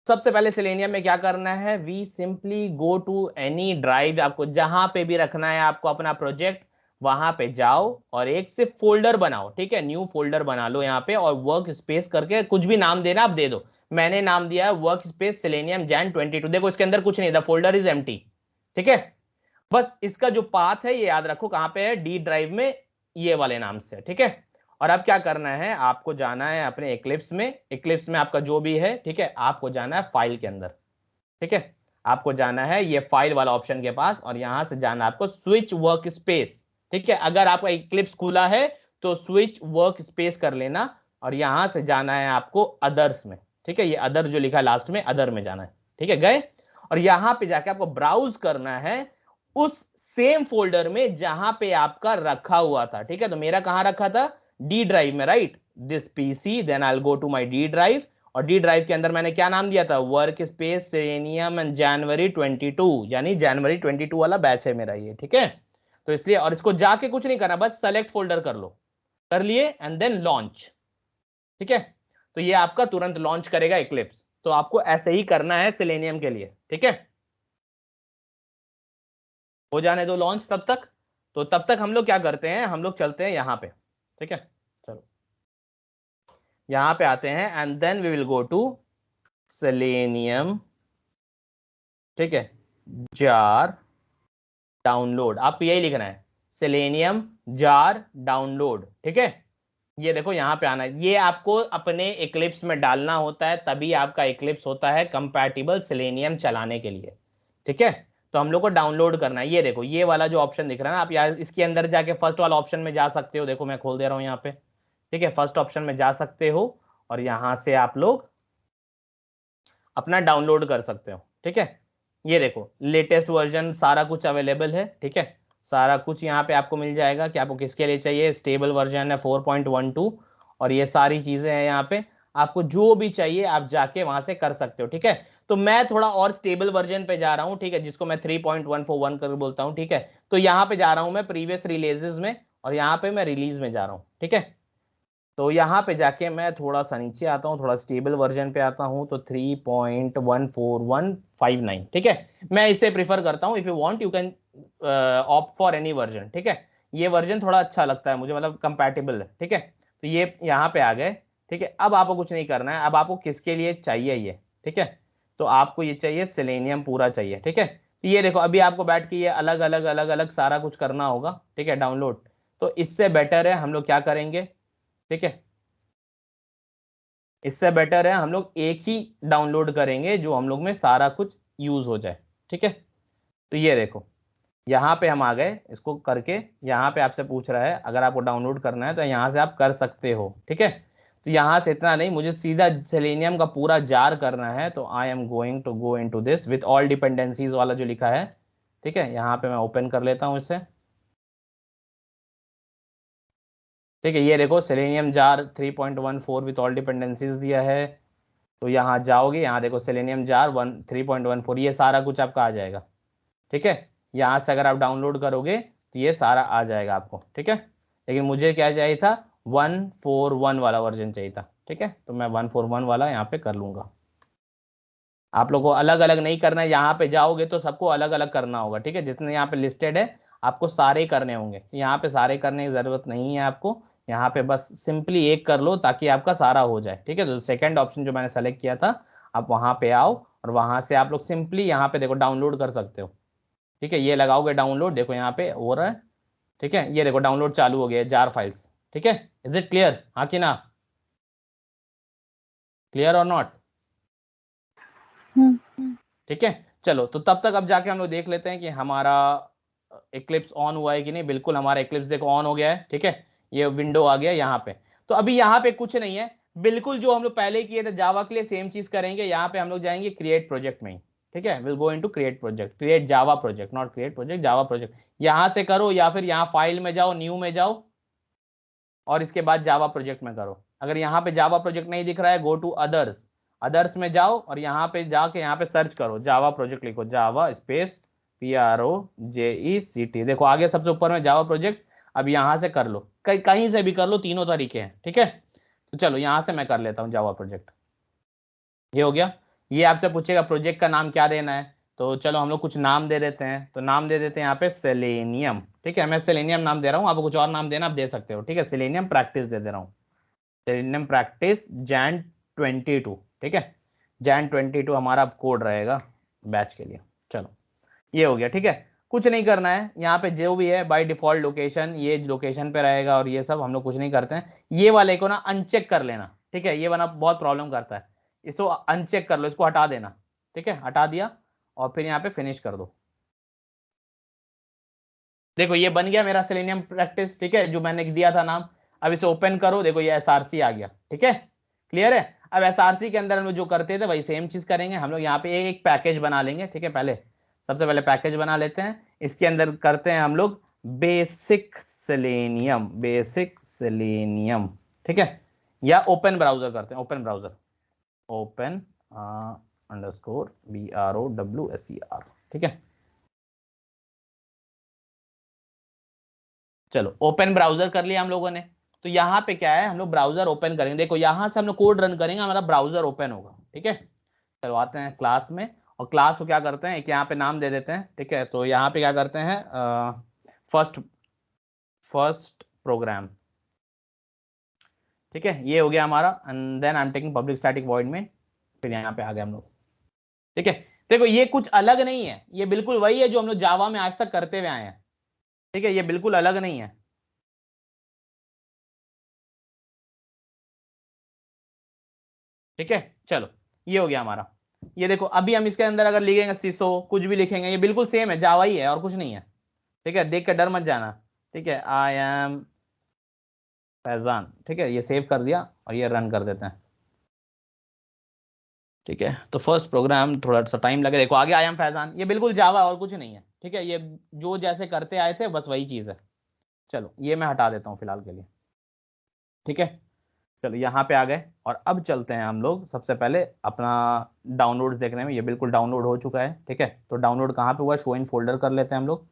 सबसे पहले सेलेनियम में क्या करना है, we simply go to any drive, आपको जहां पे भी रखना है आपको अपना प्रोजेक्ट, वहां पे जाओ और एक से फोल्डर बनाओ, ठीक है, न्यू फोल्डर बना लो यहाँ पे, और वर्क स्पेस करके कुछ भी नाम देना आप दे दो। मैंने नाम दिया है वर्क स्पेस सेलेनियम जैन 22। देखो इसके अंदर कुछ नहीं, द फोल्डर इज एम्प्टी, ठीक है। बस इसका जो पाथ है ये याद रखो कहां पे है, डी ड्राइव में, ये वाले नाम से, ठीक है। और अब क्या करना है, आपको जाना है अपने एक्लिप्स में, एक्लिप्स में आपका जो भी है, ठीक है, आपको जाना है फाइल के अंदर, ठीक है, आपको जाना है ये फाइल वाला ऑप्शन के पास, और यहां से जाना आपको स्विच वर्क स्पेस, ठीक है। अगर आपका एक्लिप्स खुला है तो स्विच वर्क स्पेस कर लेना, और यहां से जाना है आपको अदर्स में, ठीक है, ये अदर जो लिखा है लास्ट में, अदर में जाना है, ठीक है, गए। और यहां पे जाके आपको ब्राउज करना है उस सेम फोल्डर में जहां पे आपका रखा हुआ था, ठीक है। तो मेरा कहां रखा था, डी ड्राइव में, right, this PC, then I will go to my D drive, और डी ड्राइव के अंदर मैंने क्या नाम दिया था, work space selenium and January 22, यानी जनवरी 22 वाला बैच है मेरा ये, ठीक है। तो इसलिए, और इसको जाके कुछ नहीं करना, बस सेलेक्ट फोल्डर कर लो, कर लिए, एंड देन लॉन्च, ठीक है। तो ये आपका तुरंत लॉन्च करेगा इक्लिप्स। तो आपको ऐसे ही करना है सेलेनियम के लिए, ठीक है। हो जाने दो लॉन्च तब तक। तो तब तक हम लोग क्या करते हैं, हम लोग चलते हैं यहां पे, ठीक है, चलो यहां पे आते हैं, and then we will go to selenium, ठीक है, जार डाउनलोड, आप यही लिखना है, सेलेनियम जार डाउनलोड, ठीक है। ये देखो यहां पे आना है, ये आपको अपने इक्लिप्स में डालना होता है, तभी आपका इक्लिप्स होता है कंपैटिबल सेलेनियम चलाने के लिए, ठीक है। तो हम लोग को डाउनलोड करना है, ये देखो ये वाला जो ऑप्शन दिख रहा है ना, आप यहाँ इसके अंदर जाके फर्स्ट वाला ऑप्शन में जा सकते हो, देखो मैं खोल दे रहा हूँ यहाँ पे, ठीक है, फर्स्ट ऑप्शन में जा सकते हो, और यहां से आप लोग अपना डाउनलोड कर सकते हो, ठीक है। ये देखो लेटेस्ट वर्जन सारा कुछ अवेलेबल है, ठीक है, सारा कुछ यहाँ पे आपको मिल जाएगा कि आपको किसके लिए चाहिए, स्टेबल वर्जन है 4.12, और ये सारी चीजें हैं यहाँ पे, आपको जो भी चाहिए आप जाके वहां से कर सकते हो, ठीक है। तो मैं थोड़ा और स्टेबल वर्जन पे जा रहा हूँ, ठीक है, जिसको मैं 3.141 कर बोलता हूँ, ठीक है। तो यहाँ पे जा रहा हूँ मैं प्रीवियस रिलीजेस में, और यहाँ पे मैं रिलीज में जा रहा हूँ, ठीक है। तो यहाँ पे जाके मैं थोड़ा सा नीचे आता हूँ, थोड़ा स्टेबल वर्जन पे आता हूँ, तो 3.14159, ठीक है। मैं इसे प्रिफर करता हूँ, if you want you can opt for any version, ठीक है। ये वर्जन थोड़ा अच्छा लगता है मुझे, मतलब कंपैटिबल है, ठीक है। तो ये यहाँ पे आ गए, ठीक है। अब आपको कुछ नहीं करना है, अब आपको किसके लिए चाहिए ये, ठीक है। तो आपको ये चाहिए सेलेनियम पूरा चाहिए, ठीक है। तो ये देखो अभी आपको बैठ के ये अलग अलग अलग अलग सारा कुछ करना होगा, ठीक है, डाउनलोड। तो इससे बेटर है हम लोग क्या करेंगे, ठीक है, इससे बेटर है हम लोग एक ही डाउनलोड करेंगे जो हम लोग में सारा कुछ यूज हो जाए, ठीक है। तो ये देखो यहाँ पे हम आ गए, इसको करके यहाँ पे आपसे पूछ रहा है अगर आपको डाउनलोड करना है तो यहाँ से आप कर सकते हो, ठीक है। तो यहाँ से इतना नहीं, मुझे सीधा सेलेनियम का पूरा जार करना है, तो I am going to go into this with all dependencies वाला जो लिखा है, ठीक है, यहाँ पे मैं ओपन कर लेता हूँ इसे, ठीक है। ये देखो selenium jar 3.14 with all dependencies दिया है। तो यहाँ जाओगे, यहाँ देखो सेलेनियम जार 3.14, ये सारा कुछ आपका आ जाएगा, ठीक है। यहाँ से अगर आप डाउनलोड करोगे तो ये सारा आ जाएगा आपको, ठीक है। लेकिन मुझे क्या चाहिए था, 141 वाला वर्जन चाहिए था, ठीक है। तो मैं 141 वाला यहाँ पे कर लूंगा। आप लोग को अलग अलग नहीं करना है, यहाँ पे जाओगे तो सबको अलग अलग करना होगा, ठीक है, जितने यहाँ पे लिस्टेड है आपको सारे करने होंगे। यहाँ पे सारे करने की जरूरत नहीं है आपको, यहाँ पे बस सिंपली एक कर लो ताकि आपका सारा हो जाए, ठीक है। तो सेकंड ऑप्शन जो मैंने सेलेक्ट किया था, आप वहां पे आओ, और वहां से आप लोग सिंपली यहाँ पे देखो डाउनलोड कर सकते हो, ठीक है। ये लगाओगे डाउनलोड, देखो यहाँ पे हो रहा है, ठीक है। ये देखो डाउनलोड चालू हो गया जार फाइल्स, ठीक है। इज इट क्लियर, हाँ कि ना, क्लियर और नॉट, ठीक है। चलो तो तब तक अब जाके हम लोग देख लेते हैं कि हमारा इक्लिप्स ऑन हुआ है कि नहीं। बिल्कुल हमारा इक्लिप्स देखो ऑन हो गया है, ठीक है, ये विंडो आ गया यहाँ पे। तो अभी यहाँ पे कुछ नहीं है, बिल्कुल जो हम लोग पहले किए थे जावा के लिए सेम चीज करेंगे। यहाँ पे हम लोग जाएंगे क्रिएट प्रोजेक्ट में ही, ठीक है, will go into create project, create Java project, not create project, Java project. यहाँ से करो या फिर यहाँ फाइल में जाओ, न्यू में जाओ, और इसके बाद जावा प्रोजेक्ट में करो। अगर यहाँ पे जावा प्रोजेक्ट नहीं दिख रहा है, गो टू अदर्स, अदर्स में जाओ, और यहाँ पे जाके यहाँ पे सर्च करो जावा प्रोजेक्ट, लिखो जावा स्पेस PROJECT, देखो आगे सबसे ऊपर में जावा प्रोजेक्ट। अब यहाँ से कर लो, कहीं से भी कर लो, तीनों तरीके हैं, ठीक है। तो चलो यहाँ से मैं कर लेता हूँ जावा प्रोजेक्ट, ये हो गया। ये आपसे पूछेगा प्रोजेक्ट का नाम क्या देना है, तो चलो हम लोग कुछ नाम दे देते हैं। तो नाम दे देते हैं यहाँ पे सेलेनियम, ठीक है, मैं सेलेनियम नाम दे रहा हूँ, आपको कुछ और नाम देना आप दे सकते हो, ठीक है। सेलेनियम प्रैक्टिस दे दे रहा हूँ, सेलेनियम प्रैक्टिस जैन 22, ठीक है। जैन 22 हमारा कोड रहेगा बैच के लिए। चलो ये हो गया, ठीक है। कुछ नहीं करना है यहाँ पे, जो भी है बाय डिफॉल्ट लोकेशन ये लोकेशन पे रहेगा, और ये सब हम लोग कुछ नहीं करते हैं। ये वाले को ना अनचेक कर लेना, ठीक है, ये वाला बहुत प्रॉब्लम करता है, इसको अनचेक कर लो, इसको हटा देना, ठीक है, हटा दिया और फिर यहाँ पे फिनिश कर दो। देखो ये बन गया मेरा सेलेनियम प्रैक्टिस, ठीक है, जो मैंने दिया था नाम। अब इसे ओपन करो, देखो ये एसआरसी आ गया, ठीक है, क्लियर है। अब एसआरसी के अंदर हम लोग जो करते थे वही सेम चीज करेंगे हम लोग, यहाँ पे एक पैकेज बना लेंगे, ठीक है। पहले सबसे पहले पैकेज बना लेते हैं, इसके अंदर करते हैं हम लोग बेसिक सेलेनियम, बेसिक सेलेनियम, ठीक है, या ओपन ब्राउजर करते हैं, open browser, open underscore BROWSER, ठीक है। चलो ओपन ब्राउजर कर लिया हम लोगों ने। तो यहाँ पे क्या है, हम लोग ब्राउजर ओपन करेंगे, देखो यहाँ से हम लोग कोड रन करेंगे, हमारा ब्राउजर ओपन होगा, ठीक है। चलो आते हैं क्लास में, और क्लास को क्या करते हैं, एक यहाँ पे नाम दे देते हैं, ठीक है। तो यहाँ पे क्या करते हैं, फर्स्ट फर्स्ट प्रोग्राम, ठीक है, ये हो गया हमारा। And then I am taking public static void में, फिर यहाँ पे आ गए हम लोग, ठीक है। देखो ये कुछ अलग नहीं है, ये बिल्कुल वही है जो हम लोग जावा में आज तक करते हुए आए हैं, ठीक है, ये बिल्कुल अलग नहीं है, ठीक है। चलो ये हो गया हमारा। ये देखो अभी हम इसके अंदर अगर लिखेंगे सिसो, कुछ भी लिखेंगे, ये बिल्कुल सेम है, जावा ही है और कुछ नहीं है, ठीक है, देख कर डर मत जाना, ठीक है। आई एम फैजान, ठीक है, ये सेव कर दिया और ये रन कर देते हैं, ठीक है। तो फर्स्ट प्रोग्राम थोड़ा सा टाइम लगे, देखो आगे आई एम फैजान, ये बिल्कुल जावा और कुछ नहीं है, ठीक है, ये जो जैसे करते आए थे बस वही चीज है। चलो ये मैं हटा देता हूँ फिलहाल के लिए, ठीक है। चलो यहाँ पे आ गए, और अब चलते हैं हम लोग सबसे पहले अपना डाउनलोड्स देखने में, ये बिल्कुल डाउनलोड हो चुका है, ठीक है। तो डाउनलोड कहाँ पे हुआ, शो इन फोल्डर कर लेते हैं हम लोग,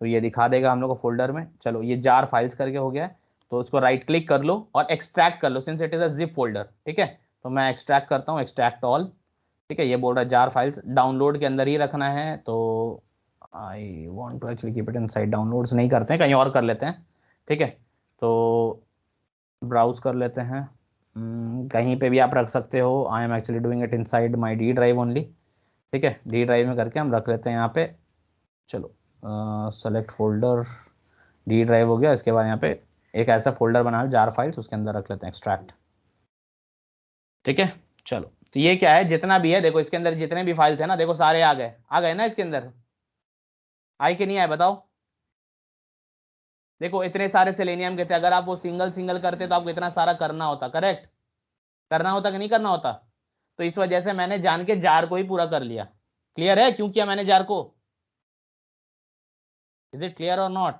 तो ये दिखा देगा हम लोग को फोल्डर में। चलो ये जार फाइल्स करके हो गया है, तो उसको राइट क्लिक कर लो और एक्सट्रैक्ट कर लो, since it is a zip folder, ठीक है। तो मैं एक्सट्रैक्ट करता हूँ, एक्सट्रैक्ट ऑल, ठीक है। ये बोल रहा है जार फाइल्स डाउनलोड के अंदर ही रखना है, तो I want to actually keep it inside, downloads नहीं करते हैं, कहीं और कर लेते हैं, ठीक है। तो ब्राउज कर लेते हैं, कहीं पे भी आप रख सकते हो, I am actually doing it inside my D drive only, ठीक है। डी ड्राइव में करके हम रख लेते हैं यहाँ पे। चलो सेलेक्ट फोल्डर, डी ड्राइव हो गया, इसके बाद यहाँ पे एक ऐसा फोल्डर बना जार फाइल्स, उसके अंदर रख लेते हैं एक्सट्रैक्ट, ठीक है। चलो तो ये क्या है, जितना भी है देखो इसके अंदर जितने भी फाइल्स है ना, देखो सारे आ गए ना इसके अंदर, आए कि नहीं आए बताओ। देखो इतने सारे सेलेनियम के थे, अगर आप वो सिंगल सिंगल करते तो आपको इतना सारा करना होता, करेक्ट, करना होता कि नहीं करना होता। तो इस वजह से मैंने जान के जार को ही पूरा कर लिया। क्लियर है क्यों किया मैंने जार को, इज इट क्लियर और नॉट।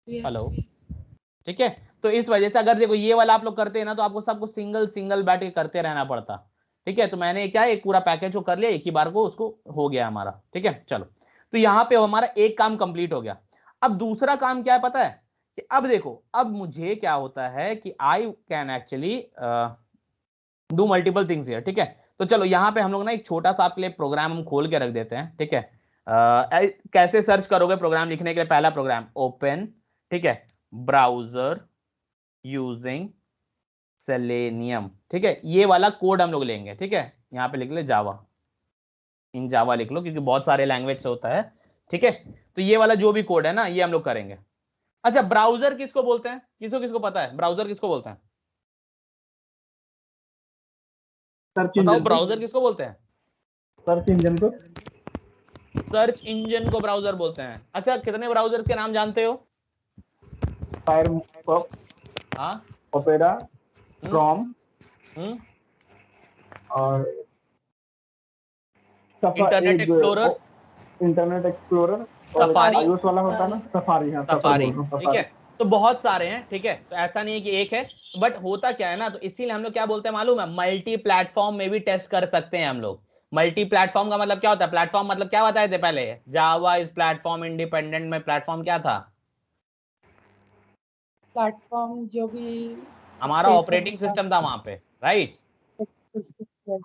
हेलो, ठीक है। तो इस वजह से अगर देखो ये वाला आप लोग करते हैं ना, तो आपको सबको सिंगल सिंगल बैठ के करते रहना पड़ता, ठीक है। तो मैंने क्या एक पूरा पैकेज को कर लिया एक ही बार को, उसको हो गया हमारा, ठीक है। चलो तो यहाँ पे हमारा एक काम कंप्लीट हो गया। अब दूसरा काम क्या है पता है, कि अब देखो अब मुझे क्या होता है कि I can actually do multiple things here, ठीक है। तो चलो यहाँ पे हम लोग ना एक छोटा सा आपके लिए प्रोग्राम हम खोल के रख देते हैं, ठीक है। कैसे सर्च करोगे प्रोग्राम लिखने के लिए, पहला प्रोग्राम ओपन, ठीक है, ब्राउजर यूजिंग सेलेनियम, ठीक है, ये वाला कोड हम लोग लेंगे, ठीक है। यहाँ पे लिख ले जावा, इन जावा लिख लो क्योंकि बहुत सारे लैंग्वेज से होता है, ठीक है। तो ये वाला जो भी कोड है ना ये हम लोग करेंगे। अच्छा ब्राउजर किसको बोलते हैं, किसको किसको पता है ब्राउजर किसको बोलते हैं, सर्च बताओ इंजन को, ब्राउजर किसको बोलते हैं। सर्च इंजन को, सर्च इंजन को ब्राउजर बोलते हैं। अच्छा कितने ब्राउजर के नाम जानते हो। फायरफॉक्स, हाँ, ओपेरा, क्रोम हम्म, और इंटरनेट एक्सप्लोरर, इंटरनेट एक्सप्लोरर, और सफारी, iOS वाला होता है ना सफारी, हाँ सफारी सफारी, बोल रहा हूँ, ठीक है। सफारी। तो बहुत सारे हैं, ठीक है, तो ऐसा नहीं है कि एक है, बट होता क्या है ना, तो इसीलिए हम लोग क्या बोलते हैं मालूम है, मल्टी प्लेटफॉर्म में भी टेस्ट कर सकते हैं हम लोग। मल्टी प्लेटफॉर्म का मतलब क्या होता है, प्लेटफॉर्म मतलब क्या बताए थे पहले, जावा इज प्लेटफॉर्म इंडिपेंडेंट में प्लेटफॉर्म क्या था, प्लेटफॉर्म जो भी हमारा स्पेस में ऑपरेटिंग होता सिस्टम था वहां पे, राइट। तो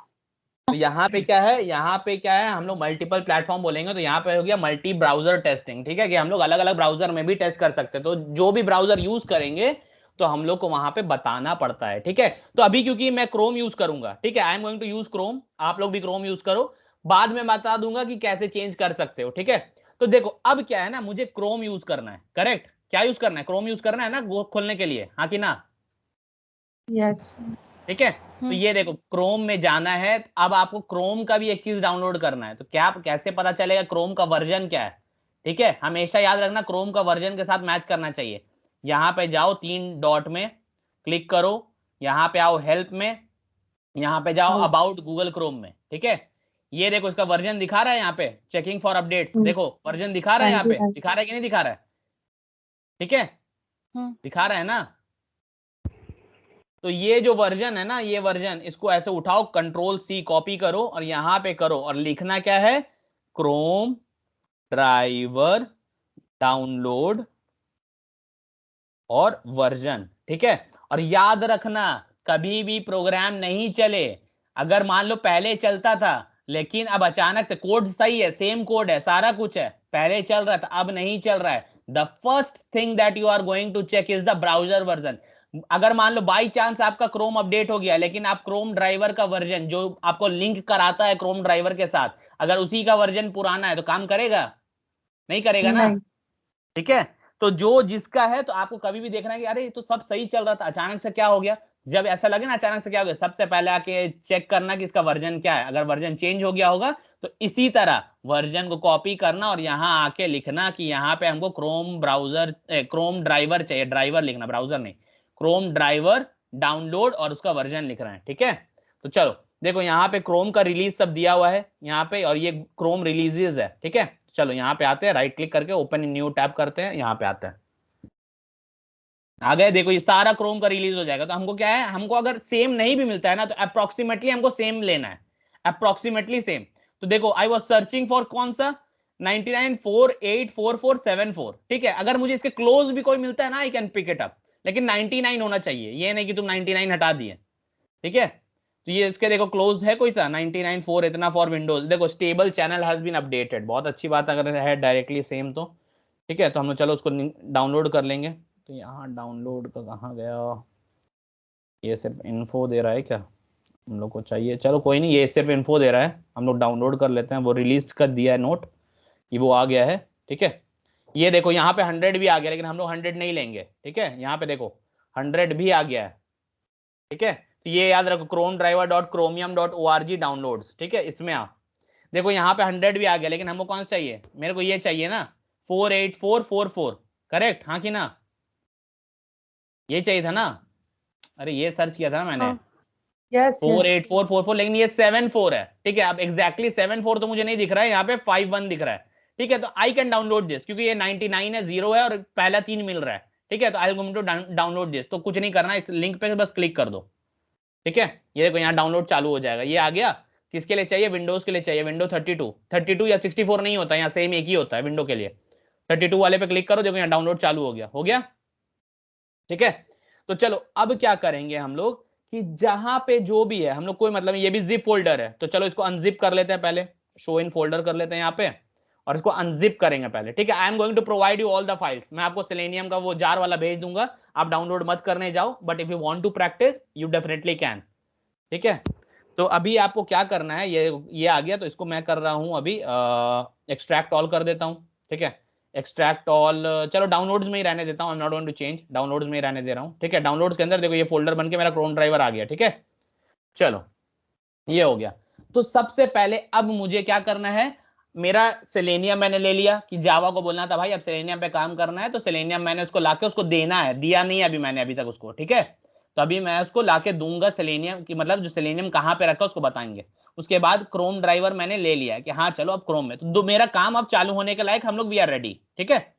यहाँ पे क्या है, यहाँ पे क्या है, हम लोग मल्टीपल प्लेटफॉर्म बोलेंगे तो यहाँ पे हो गया मल्टी ब्राउजर टेस्टिंग, ठीक है, कि हम लोग अलग अलग ब्राउजर में भी टेस्ट कर सकते हैं, तो जो भी ब्राउजर यूज करेंगे तो हम लोग को वहां पे बताना पड़ता है, ठीक है। तो अभी क्योंकि मैं क्रोम यूज करूंगा, ठीक है, I am going to use Chrome, आप लोग भी क्रोम यूज करो, बाद में बता दूंगा कि कैसे चेंज कर सकते हो, ठीक है। तो देखो अब क्या है ना, मुझे क्रोम यूज करना है, करेक्ट, क्या यूज करना है, क्रोम यूज करना है ना वो खोलने के लिए, हाँ कि ना, यस। ठीक है। तो ये देखो क्रोम में जाना है, अब आपको क्रोम का भी एक चीज डाउनलोड करना है, तो क्या कैसे पता चलेगा क्रोम का वर्जन क्या है, ठीक है, हमेशा याद रखना क्रोम का वर्जन के साथ मैच करना चाहिए। यहां पे जाओ, 3 डॉट में क्लिक करो, यहाँ पे आओ हेल्प में, यहाँ पे जाओ अबाउट गूगल क्रोम में, ठीक है। ये देखो इसका वर्जन दिखा रहा है यहाँ पे, चेकिंग फॉर अपडेट्स, देखो वर्जन दिखा रहा है यहाँ पे, दिखा रहा है कि नहीं दिखा रहा है, ठीक है, दिखा रहा है ना। तो ये जो वर्जन है ना, ये वर्जन, इसको ऐसे उठाओ, कंट्रोल सी कॉपी करो और यहां पे करो, और लिखना क्या है, क्रोम ड्राइवर डाउनलोड और वर्जन, ठीक है। और याद रखना कभी भी प्रोग्राम नहीं चले, अगर मान लो पहले चलता था लेकिन अब अचानक से, कोड सही है, सेम कोड है, सारा कुछ है, पहले चल रहा था अब नहीं चल रहा है, the first thing that you are going to check is the browser version. अगर मान लो बाई चांस आपका क्रोम अपडेट हो गया लेकिन आप क्रोम ड्राइवर का वर्जन जो आपको लिंक कराता है क्रोम ड्राइवर के साथ, अगर उसी का वर्जन पुराना है तो काम करेगा, नहीं करेगा ना, ठीक है। तो जो जिसका है, तो आपको कभी भी देखना है कि अरे ये तो सब सही चल रहा था अचानक से क्या हो गया, जब ऐसा लगे ना अचानक से क्या हो गया, सबसे पहले आके चेक करना कि इसका वर्जन क्या है, अगर वर्जन चेंज हो गया होगा तो इसी तरह वर्जन को कॉपी करना और यहाँ आके लिखना कि यहाँ पे हमको क्रोम ब्राउजर क्रोम ड्राइवर चाहिए, ड्राइवर लिखना, ब्राउजर नहीं, क्रोम ड्राइवर डाउनलोड और उसका वर्जन लिख रहे हैं, ठीक है। तो चलो देखो यहाँ पे क्रोम का रिलीज सब दिया हुआ है यहाँ पे, और ये क्रोम रिलीजेस है, ठीक है। चलो यहाँ पे आते हैं, राइट क्लिक करके ओपन इन न्यू टैब करते हैं, यहाँ पे आते हैं, आ गए, देखो ये सारा क्रोम का रिलीज हो जाएगा। तो हमको क्या है, हमको अगर सेम नहीं भी मिलता है ना तो अप्रोक्सीमेटली हमको सेम लेना है, अप्रोक्सीमेटली सेम। तो देखो आई वॉज सर्चिंग फॉर कौन सा, 99484474, ठीक है, अगर मुझे इसके क्लोज भी कोई मिलता है ना I can pick it up, लेकिन 99 होना चाहिए, ये नहीं कि तुम 99 हटा दिए, ठीक है। तो ये इसके देखो क्लोज है कोई सा 99.4 इतना फॉर विंडोज, देखो stable channel has been updated, बहुत अच्छी बात अगर है डायरेक्टली सेम तो, ठीक है। तो हम लोग चलो उसको डाउनलोड कर लेंगे, तो यहाँ डाउनलोड का कहाँ गया, ये सिर्फ इन्फो दे रहा है क्या, हम लोग को चाहिए, चलो कोई नहीं, ये सिर्फ इन्फो दे रहा है, हम लोग डाउनलोड कर लेते हैं, वो रिलीज कर दिया है नोट कि वो आ गया है, ठीक है। ये देखो यहाँ पे 100 भी आ गया, लेकिन हम लोग 100 नहीं लेंगे, ठीक है, यहाँ पे देखो 100 भी आ गया है, ठीक है। तो ये याद रखो chrome driver dot chromium dot O R G downloads, ठीक है, इसमें आ देखो यहाँ पे 100 भी आ गया, लेकिन हमको कौन सा चाहिए, मेरे को ये चाहिए ना 48444, करेक्ट, हाँ कि ना, ये चाहिए था ना, अरे ये सर्च किया था ना मैंने, 48444, लेकिन ये 74 है, ठीक है। अब एग्जैक्टली 74 तो मुझे नहीं दिख रहा है, यहाँ पे 51 दिख रहा है, ठीक है। तो आई कैन डाउनलोड दिस, क्योंकि ये 99 है, 0 है और पहला 3 मिल रहा है, ठीक है। तो I going to download this, तो कुछ नहीं करना, इस लिंक पे बस क्लिक कर दो, ठीक है। ये देखो यहाँ डाउनलोड चालू हो जाएगा, ये आ गया, किसके लिए चाहिए, विंडोज के लिए चाहिए, विंडो 32 या 64 नहीं होता, यहाँ सेम एक ही होता है विंडो के लिए, 32 वाले पे क्लिक करो, देखो यहाँ डाउनलोड चालू हो गया, ठीक है। तो चलो अब क्या करेंगे हम लोग कि जहां पे जो भी है हम लोग कोई मतलब ये भी जिप फोल्डर है, तो चलो इसको अनजिप कर लेते हैं पहले, शो इन फोल्डर कर लेते हैं यहाँ पे, और इसको अनजिप करेंगे पहले, ठीक है। I am going to provide you all the files, मैं आपको सेलेनियम का वो जार वाला भेज दूंगा, आप डाउनलोड मत करने जाओ, but if you want to practice you definitely can, ठीक है। तो अभी आपको क्या करना है, ये आ गया, तो इसको मैं कर रहा हूं अभी एक्सट्रैक्ट ऑल कर देता हूं, ठीक है, एक्सट्रैक्ट ऑल, चलो डाउनलोड्स में ही रहने देता हूं, I am not going to change, downloads में ही रहने दे रहा हूं, ठीक है। डाउनलोड्स के अंदर देखो ये फोल्डर बन के मेरा क्रोम ड्राइवर आ गया, ठीक है। चलो ये हो गया। तो सबसे पहले अब मुझे क्या करना है, मेरा सेलेनियम मैंने ले लिया, कि जावा को बोलना था भाई अब सेलेनियम पे काम करना है, तो सेलेनियम मैंने उसको लाके उसको देना है, दिया नहीं अभी मैंने अभी तक उसको, ठीक है। तो अभी मैं उसको लाके दूंगा सेलेनियम की, मतलब जो सेलेनियम कहाँ पे रखा उसको बताएंगे। उसके बाद क्रोम ड्राइवर मैंने ले लिया कि हाँ चलो अब क्रोम में, तो मेरा काम अब चालू होने के लायक, हम लोग वी आर रेडी, ठीक है।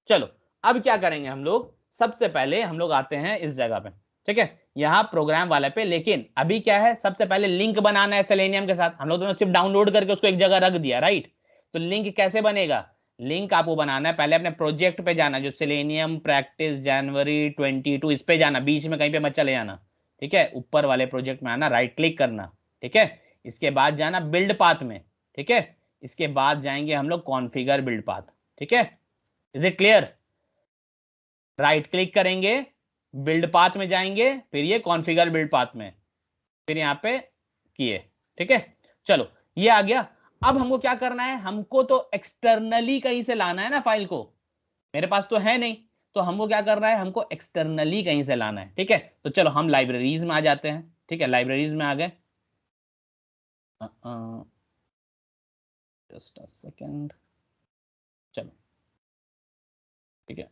चलो अब क्या करेंगे हम लोग, सबसे पहले हम लोग आते हैं इस जगह पे, ठीक है, यहाँ प्रोग्राम वाले पे, लेकिन अभी क्या है, सबसे पहले लिंक बनाना है सेलेनियम के साथ, हम लोग तो सिर्फ डाउनलोड करके उसको एक जगह रख दिया, राइट। तो लिंक कैसे बनेगा, लिंक आपको बनाना है, पहले अपने प्रोजेक्ट पे जाना, जो सेलेनियम प्रैक्टिस जनवरी 22, इस पे जाना, बीच में कहीं पे मत चले जाना, ठीक है, ऊपर वाले प्रोजेक्ट में आना, राइट क्लिक करना, ठीक है, इसके बाद जाना बिल्ड पाथ में, ठीक है, इसके बाद जाएंगे हम लोग कॉन्फ़िगर बिल्ड पाथ, ठीक है, is it clear? Right click करेंगे, बिल्ड पाथ में जाएंगे, फिर ये कॉन्फ़िगर बिल्ड पाथ में, फिर यहाँ पे किए, ठीक है। चलो ये आ गया। अब हमको क्या करना है, हमको तो एक्सटर्नली कहीं से लाना है ना फाइल को, मेरे पास तो है नहीं, तो हमको क्या करना है, हमको एक्सटर्नली कहीं से लाना है, ठीक है। तो चलो हम लाइब्रेरीज में आ जाते हैं, ठीक है, लाइब्रेरीज में आ गए, जस्ट अ सेकंड, चलो ठीक है,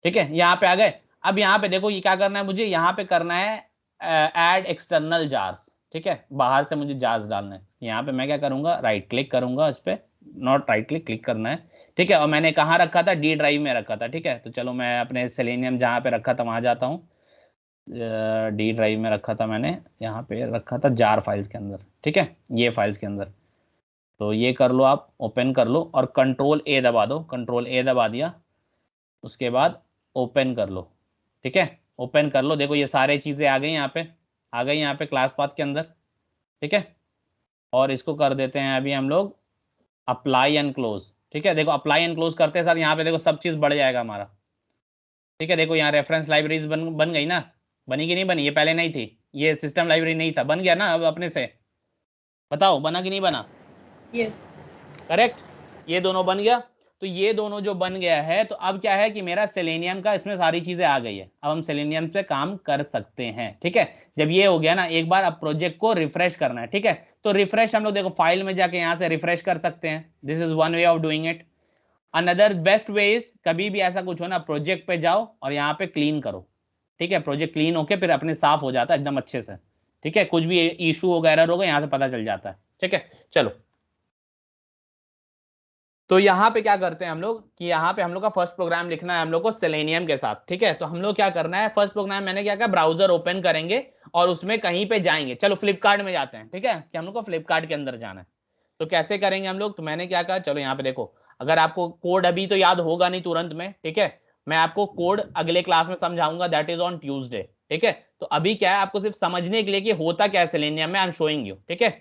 ठीक है, यहाँ पे आ गए। अब यहाँ पे देखो ये क्या करना है, मुझे यहाँ पे करना है ऐड एक्सटर्नल जार्स, ठीक है, बाहर से मुझे जार्स डालना है। यहाँ पे मैं क्या करूंगा, राइट क्लिक करूंगा इस पे, नॉट राइट क्लिक, क्लिक करना है, ठीक है, और मैंने कहाँ रखा था, डी ड्राइव में रखा था, ठीक है। तो चलो मैं अपने सेलेनियम जहाँ पे रखा था वहां जाता हूँ, डी ड्राइव में रखा था मैंने, यहाँ पे रखा था जार फाइल्स के अंदर, ठीक है, ये फाइल्स के अंदर। तो ये कर लो, आप ओपन कर लो और कंट्रोल ए दबा दो, कंट्रोल ए दबा दिया, उसके बाद ओपन कर लो, ठीक है, ओपन कर लो। देखो ये सारे चीजें आ गई यहाँ पे, आ गई यहाँ पे क्लास पाथ के अंदर, ठीक है। और इसको कर देते हैं अभी हम लोग अप्लाई एंड क्लोज, ठीक है। देखो अप्लाई एंड क्लोज करते हैं सर, यहाँ पे देखो सब चीज बढ़ जाएगा हमारा, ठीक है। देखो यहाँ रेफरेंस लाइब्रेरीज बन गई ना, बनी कि नहीं बनी, ये पहले नहीं थी, ये सिस्टम लाइब्रेरी नहीं था, बन गया ना अब अपने से, बताओ बना कि नहीं बना? Yes. करेक्ट, ये दोनों बन गया। तो ये दोनों जो बन गया है, तो अब क्या है कि मेरा सेलेनियम का इसमें सारी चीजें आ गई है, अब हम सेलेनियम पे काम कर सकते हैं, ठीक है। जब ये हो गया ना, एक बार अब प्रोजेक्ट को रिफ्रेश करना है, ठीक है। तो रिफ्रेश हम लोग देखो फाइल में जाके यहाँ से रिफ्रेश कर सकते हैं, this is one way of doing it. Another best way is, कभी भी ऐसा कुछ हो ना, प्रोजेक्ट पे जाओ और यहाँ पे क्लीन करो, ठीक है। प्रोजेक्ट क्लीन होके फिर अपने साफ हो जाता है एकदम अच्छे से, ठीक है। कुछ भी इशू होगा, एरर होगा, यहाँ से पता चल जाता है, ठीक है। चलो तो यहाँ पे क्या करते हैं हम लोग कि यहाँ पे हम लोग का फर्स्ट प्रोग्राम लिखना है हम लोग को सेलेनियम के साथ, ठीक है। तो हम लोग क्या करना है, फर्स्ट प्रोग्राम मैंने क्या किया, ब्राउजर ओपन करेंगे और उसमें कहीं पे जाएंगे, चलो फ्लिपकार्ट में जाते हैं, ठीक है, कि हम लोग को फ्लिपकार्ट के अंदर जाना है। तो कैसे करेंगे हम लोग, तो मैंने क्या कहा, चलो यहाँ पे देखो, अगर आपको कोड अभी तो याद होगा नहीं तुरंत में, ठीक है, मैं आपको कोड अगले क्लास में समझाऊंगा, दैट इज ऑन ट्यूजडे, ठीक है। तो अभी क्या है, आपको सिर्फ समझने के लिए कि होता क्या है सेलेनियम में, आई एम शोइंग यू, ठीक है।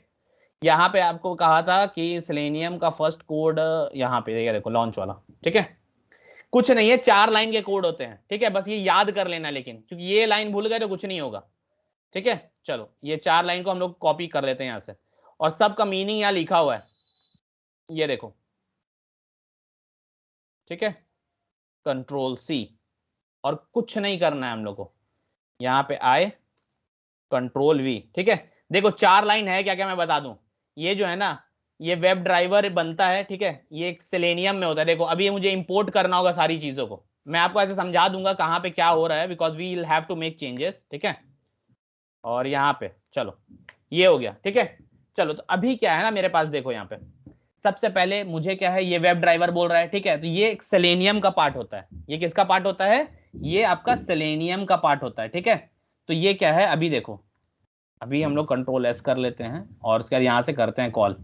यहाँ पे आपको कहा था कि सेलेनियम का फर्स्ट कोड यहाँ पे ये देखो, लॉन्च वाला, ठीक है। कुछ नहीं है, 4 लाइन के कोड होते हैं, ठीक है, बस ये याद कर लेना, लेकिन क्योंकि ये लाइन भूल गए तो कुछ नहीं होगा, ठीक है। चलो ये 4 लाइन को हम लोग कॉपी कर लेते हैं यहाँ से, और सबका मीनिंग यहाँ लिखा हुआ है, ये देखो, ठीक है, कंट्रोल सी, और कुछ नहीं करना है हम लोग को, यहाँ पे आए, कंट्रोल वी, ठीक है। देखो 4 लाइन है, क्या क्या मैं बता दूं, ये जो है ना, ये वेब ड्राइवर बनता है, ठीक है, ये एक सेलेनियम में होता है। देखो अभी मुझे इंपोर्ट करना होगा सारी चीजों को, मैं आपको ऐसे समझा दूंगा कहाँ पे क्या हो रहा है, because we will have to make changes, ठीक है। और यहाँ पे चलो ये हो गया, ठीक है। चलो तो अभी क्या है ना मेरे पास, देखो यहाँ पे सबसे पहले मुझे क्या है, ये वेब ड्राइवर बोल रहा है, ठीक है। तो ये एक सेलेनियम का पार्ट होता है, ये किसका पार्ट होता है, ये आपका सेलेनियम का पार्ट होता है, ठीक है। तो ये क्या है, अभी देखो, अभी हम लोग कंट्रोल एस कर लेते हैं और उसके बाद यहाँ से करते हैं कॉल।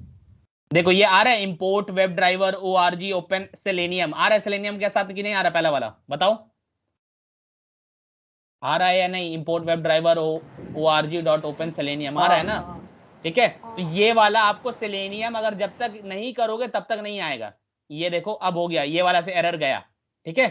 देखो ये आ रहा है, import web driver org open Selenium, आ रहा है सेलेनियम के साथ कि नहीं आ रहा, पहला वाला बताओ, आ रहा है या नहीं, import web driver org.open Selenium आ रहा है ना, ठीक है। तो ये वाला आपको सेलेनियम अगर जब तक नहीं करोगे तब तक नहीं आएगा। ये देखो अब हो गया, ये वाला से एरर गया, ठीक है।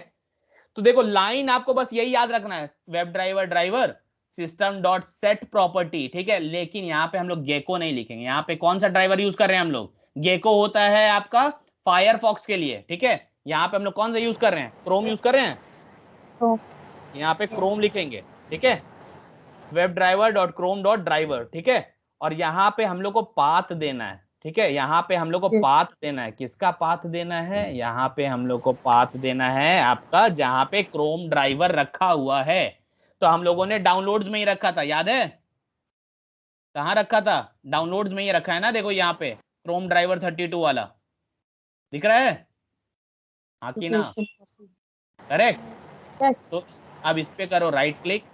तो देखो लाइन आपको बस यही याद रखना है, web driver driver system dot set property, ठीक है। लेकिन यहाँ पे हम लोग गेको नहीं लिखेंगे, यहाँ पे कौन सा ड्राइवर यूज कर रहे हैं हम लोग, गेको होता है आपका फायरफॉक्स के लिए, ठीक है। यहाँ पे हम लोग कौन सा यूज कर रहे हैं, क्रोम यूज कर रहे हैं, तो यहाँ पे क्रोम लिखेंगे, ठीक है, web driver dot Chrome dot driver, ठीक है। और यहाँ पे हम लोग को पाथ देना है, ठीक है, यहाँ पे हम लोग को Yes. पाथ देना है, किसका पाथ देना है, यहाँ पे हम लोग को पाथ देना है आपका जहाँ पे क्रोम ड्राइवर रखा हुआ है। तो हम लोगों ने डाउनलोड्स में ही रखा था, याद है कहाँ रखा था, डाउनलोड्स में ही रखा है ना, देखो यहाँ पे क्रोम ड्राइवर 32 वाला दिख रहा है, हाँ कि ना, करेक्ट। Yes. तो अब इस पे करो राइट क्लिक,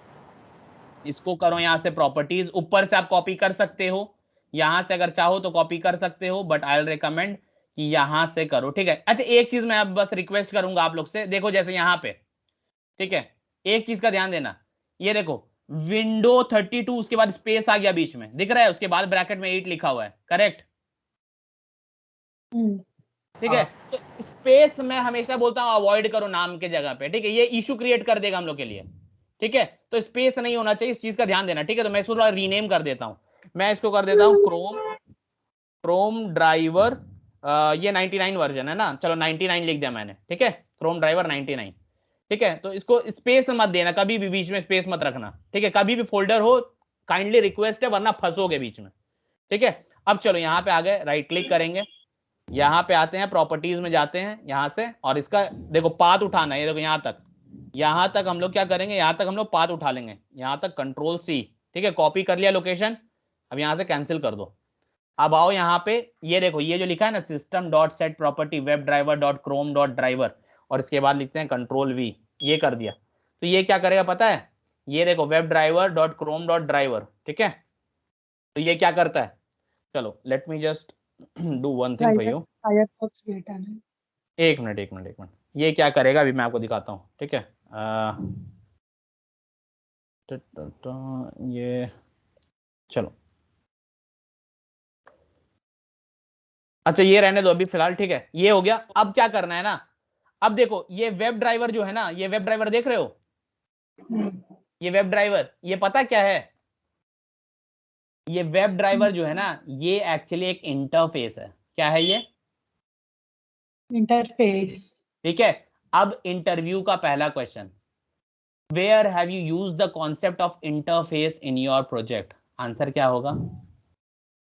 इसको करो यहाँ से प्रॉपर्टीज, ऊपर से आप कॉपी कर सकते हो, यहाँ से अगर चाहो तो कॉपी कर सकते हो, बट आई विल रिकमेंड कि यहाँ से करो, ठीक है। अच्छा एक चीज मैं अब बस रिक्वेस्ट करूंगा आप लोग से, देखो जैसे यहाँ पे, ठीक है, एक चीज का ध्यान देना, ये देखो विंडो 32 उसके बाद स्पेस आ गया बीच में, दिख रहा है, उसके बाद ब्रैकेट में 8 लिखा हुआ है, करेक्ट? ठीक है, तो स्पेस मैं हमेशा बोलता हूं अवॉइड करो नाम के जगह पे, ठीक है, ये इशू क्रिएट कर देगा हम लोग के लिए, ठीक है, तो स्पेस नहीं होना चाहिए, इस चीज का ध्यान देना, ठीक है। तो मैं इसको थोड़ा रीनेम कर देता हूं, मैं इसको कर देता हूं क्रोम ड्राइवर, ये 99 वर्जन है ना, चलो 99 लिख दिया मैंने, ठीक है, क्रोम ड्राइवर 99, ठीक है। तो इसको स्पेस मत देना, कभी भी बीच में स्पेस मत रखना, ठीक है, कभी भी फोल्डर हो काइंडली रिक्वेस्ट है, वरना फंसोगे बीच में, ठीक है। अब चलो यहाँ पे आ गए, राइट क्लिक करेंगे, यहाँ पे आते हैं, प्रॉपर्टीज में जाते हैं यहाँ से, और इसका देखो पाथ उठाना है, ये देखो यहाँ तक हम लोग क्या करेंगे, यहाँ तक हम लोग पाथ उठा लेंगे, यहाँ तक कंट्रोल सी, ठीक है, कॉपी कर लिया लोकेशन, अब यहाँ से कैंसिल कर दो। अब आओ यहाँ पे, ये देखो ये जो लिखा है ना system dot set property web driver dot Chrome dot driver, और इसके बाद लिखते हैं कंट्रोल वी, ये कर दिया। तो ये क्या करेगा पता है, ये देखो web driver dot Chrome dot driver, ठीक है, तो ये क्या करता है, चलो let me just do one thing for you. Firefox बेटा है। एक मिनट, ये क्या करेगा अभी मैं आपको दिखाता हूँ, ठीक है। ये चलो, अच्छा ये रहने दो अभी फिलहाल, ठीक है, ये हो गया। अब क्या करना है ना, अब देखो ये वेब ड्राइवर जो है ना, ये वेब ड्राइवर देख रहे हो, ये वेब ड्राइवर, ये पता क्या है, ये वेब ड्राइवर जो है ना, ये एक्चुअली एक इंटरफेस है। क्या है ये? इंटरफेस। ठीक है। अब इंटरव्यू का पहला question, where have you use the concept of interface in your project? Answer क्या होगा?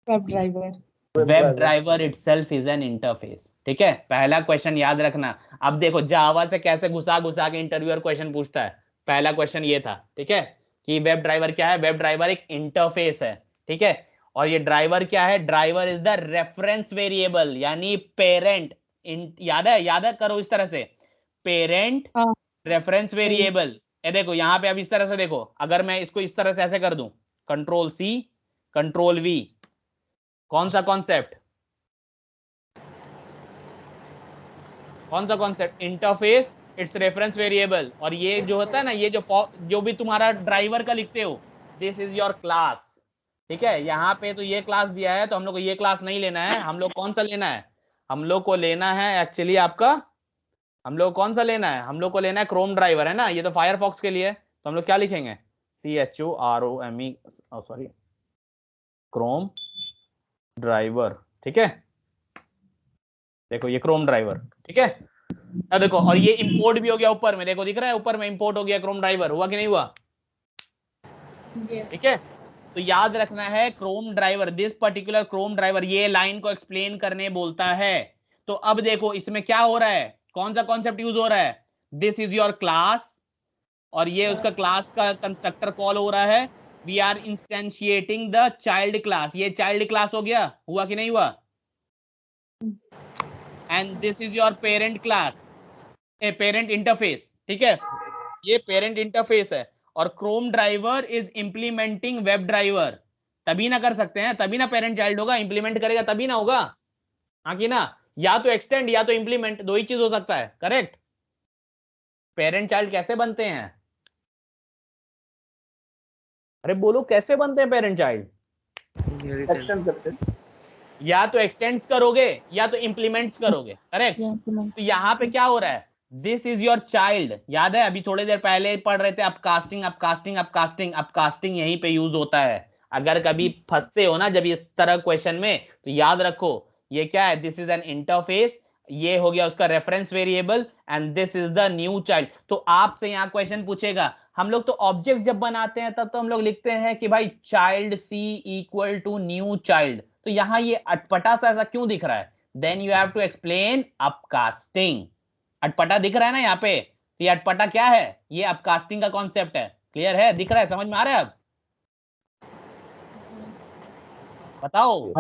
Web driver. Web driver itself is an interface, ठीक है, पहला क्वेश्चन याद रखना। अब देखो जावा से कैसे घुसा घुसा के इंटरव्यूअर क्वेश्चन पूछता है, पहला क्वेश्चन ये था, ठीक है, कि वेब ड्राइवर क्या है, वेब ड्राइवर एक इंटरफेस है, ठीक है, और ये ड्राइवर क्या है, driver is the reference variable, यानी पेरेंट, याद है करो इस तरह से, पेरेंट रेफरेंस वेरिएबल। ये देखो यहाँ पे अब इस तरह से देखो, अगर मैं इसको इस तरह से ऐसे कर दूं, कंट्रोल सी कंट्रोल वी, कौन सा concept, interface, it's reference variable, और ये जो होता है ना, ये जो भी तुम्हारा ड्राइवर का लिखते हो, दिस इज योर क्लास, ठीक है। यहाँ पे तो ये क्लास दिया है, तो हम लोग को ये क्लास नहीं लेना है, हम लोग कौन सा लेना है, हम लोग को लेना है एक्चुअली आपका, हम लोग कौन सा लेना है, हम लोग को लेना है क्रोम ड्राइवर, है ना, ये तो फायरफॉक्स के लिए, तो हम लोग क्या लिखेंगे, CHOROME, सॉरी, क्रोम ड्राइवर, ठीक है, देखो ये क्रोम ड्राइवर, ठीक है। अब देखो, और ये इंपोर्ट भी हो गया ऊपर में, देखो दिख रहा है ऊपर में इंपोर्ट हो गया क्रोम ड्राइवर, हुआ कि नहीं हुआ? ठीक है, तो याद रखना है Chrome driver, this particular Chrome driver, ये लाइन को एक्सप्लेन करने बोलता है। तो अब देखो इसमें क्या हो रहा है, कौन सा कॉन्सेप्ट यूज हो रहा है, दिस इज योर क्लास, और ये उसका क्लास का कंस्ट्रक्टर कॉल हो रहा है, we are instantiating the child class, ये चाइल्ड क्लास हो गया, हुआ कि नहीं हुआ? And this is your parent class, a parent interface, ठीक है, ये पेरेंट इंटरफेस है, और Chrome driver is implementing web driver, तभी ना कर सकते हैं, तभी ना पेरेंट चाइल्ड होगा, इंप्लीमेंट करेगा तभी ना होगा, हाँ कि ना, या तो एक्सटेंड या तो इंप्लीमेंट, दो ही चीज हो सकता है, करेक्ट। पेरेंट चाइल्ड कैसे बनते हैं, अरे बोलो कैसे बनते हैं पेरेंट चाइल्ड? एक्सटेंड करते हैं। या तो एक्सटेंड्स करोगे या तो इंप्लीमेंट्स करोगे, करेक्ट। तो यहाँ पे क्या हो रहा है, दिस इज योर चाइल्ड, याद है अभी थोड़ी देर पहले पढ़ रहे थे, अपकास्टिंग अपकास्टिंग अपकास्टिंग, अपकास्टिंग यहीं पे यूज होता है। अगर कभी फंसते हो ना जब इस तरह क्वेश्चन में, तो याद रखो ये क्या है, दिस इज एन इंटरफेस, ये हो गया उसका reference variable, and this is the new child. तो आपसे यहाँ क्वेश्चन पूछेगा, हम लोग तो ऑब्जेक्ट जब बनाते हैं तब तो हम लोग लिखते हैं कि भाई child C equal to new child, तो यहाँ ये अटपटा सा ऐसा क्यों दिख रहा है, then you have to explain upcasting, अटपटा दिख रहा है ना यहाँ पे, तो ये अटपटा क्या है, ये अपकास्टिंग का कॉन्सेप्ट है, क्लियर है, दिख रहा है, समझ में आ रहा है अब? बताओ।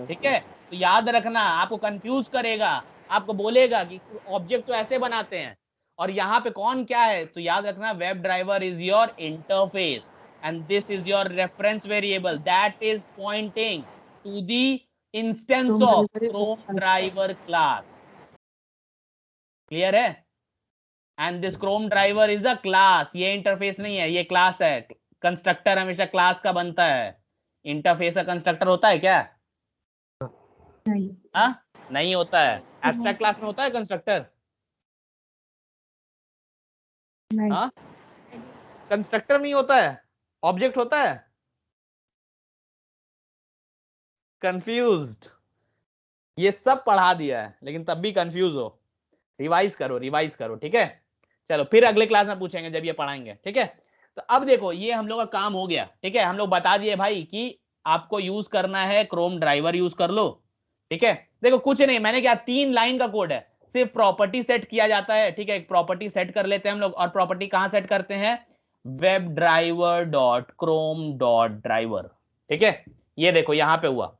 ठीक है, तो याद रखना, आपको कंफ्यूज करेगा, आपको बोलेगा कि ऑब्जेक्ट तो ऐसे बनाते हैं और यहाँ पे कौन क्या है, तो याद रखना web driver is your interface and this is your reference variable that is pointing to the instance of Chrome driver class, clear है? And this Chrome driver is a class, ये इंटरफेस नहीं है, ये क्लास है। Constructor हमेशा class का बनता है, इंटरफेस का कंस्ट्रक्टर होता है क्या? नहीं। हाँ, नहीं होता है। एब्स्ट्रैक्ट क्लास में होता है कंस्ट्रक्टर? नहीं। हाँ, कंस्ट्रक्टर नहीं होता है, ऑब्जेक्ट होता है। कंफ्यूज्ड? ये सब पढ़ा दिया है लेकिन तब भी कंफ्यूज हो। रिवाइज करो, रिवाइज करो, ठीक है। चलो फिर अगले क्लास में पूछेंगे जब ये पढ़ाएंगे, ठीक है। तो अब देखो ये हम लोग का काम हो गया, ठीक है। हम लोग बता दिए भाई कि आपको यूज करना है क्रोम ड्राइवर, यूज कर लो, ठीक है। देखो कुछ नहीं, मैंने क्या 3 लाइन का कोड है, सिर्फ प्रॉपर्टी सेट किया जाता है, ठीक है। एक प्रॉपर्टी सेट कर लेते हैं हम लोग, और प्रॉपर्टी कहां सेट करते हैं? Web driver dot Chrome dot driver, ठीक है। ये देखो यहां पे हुआ,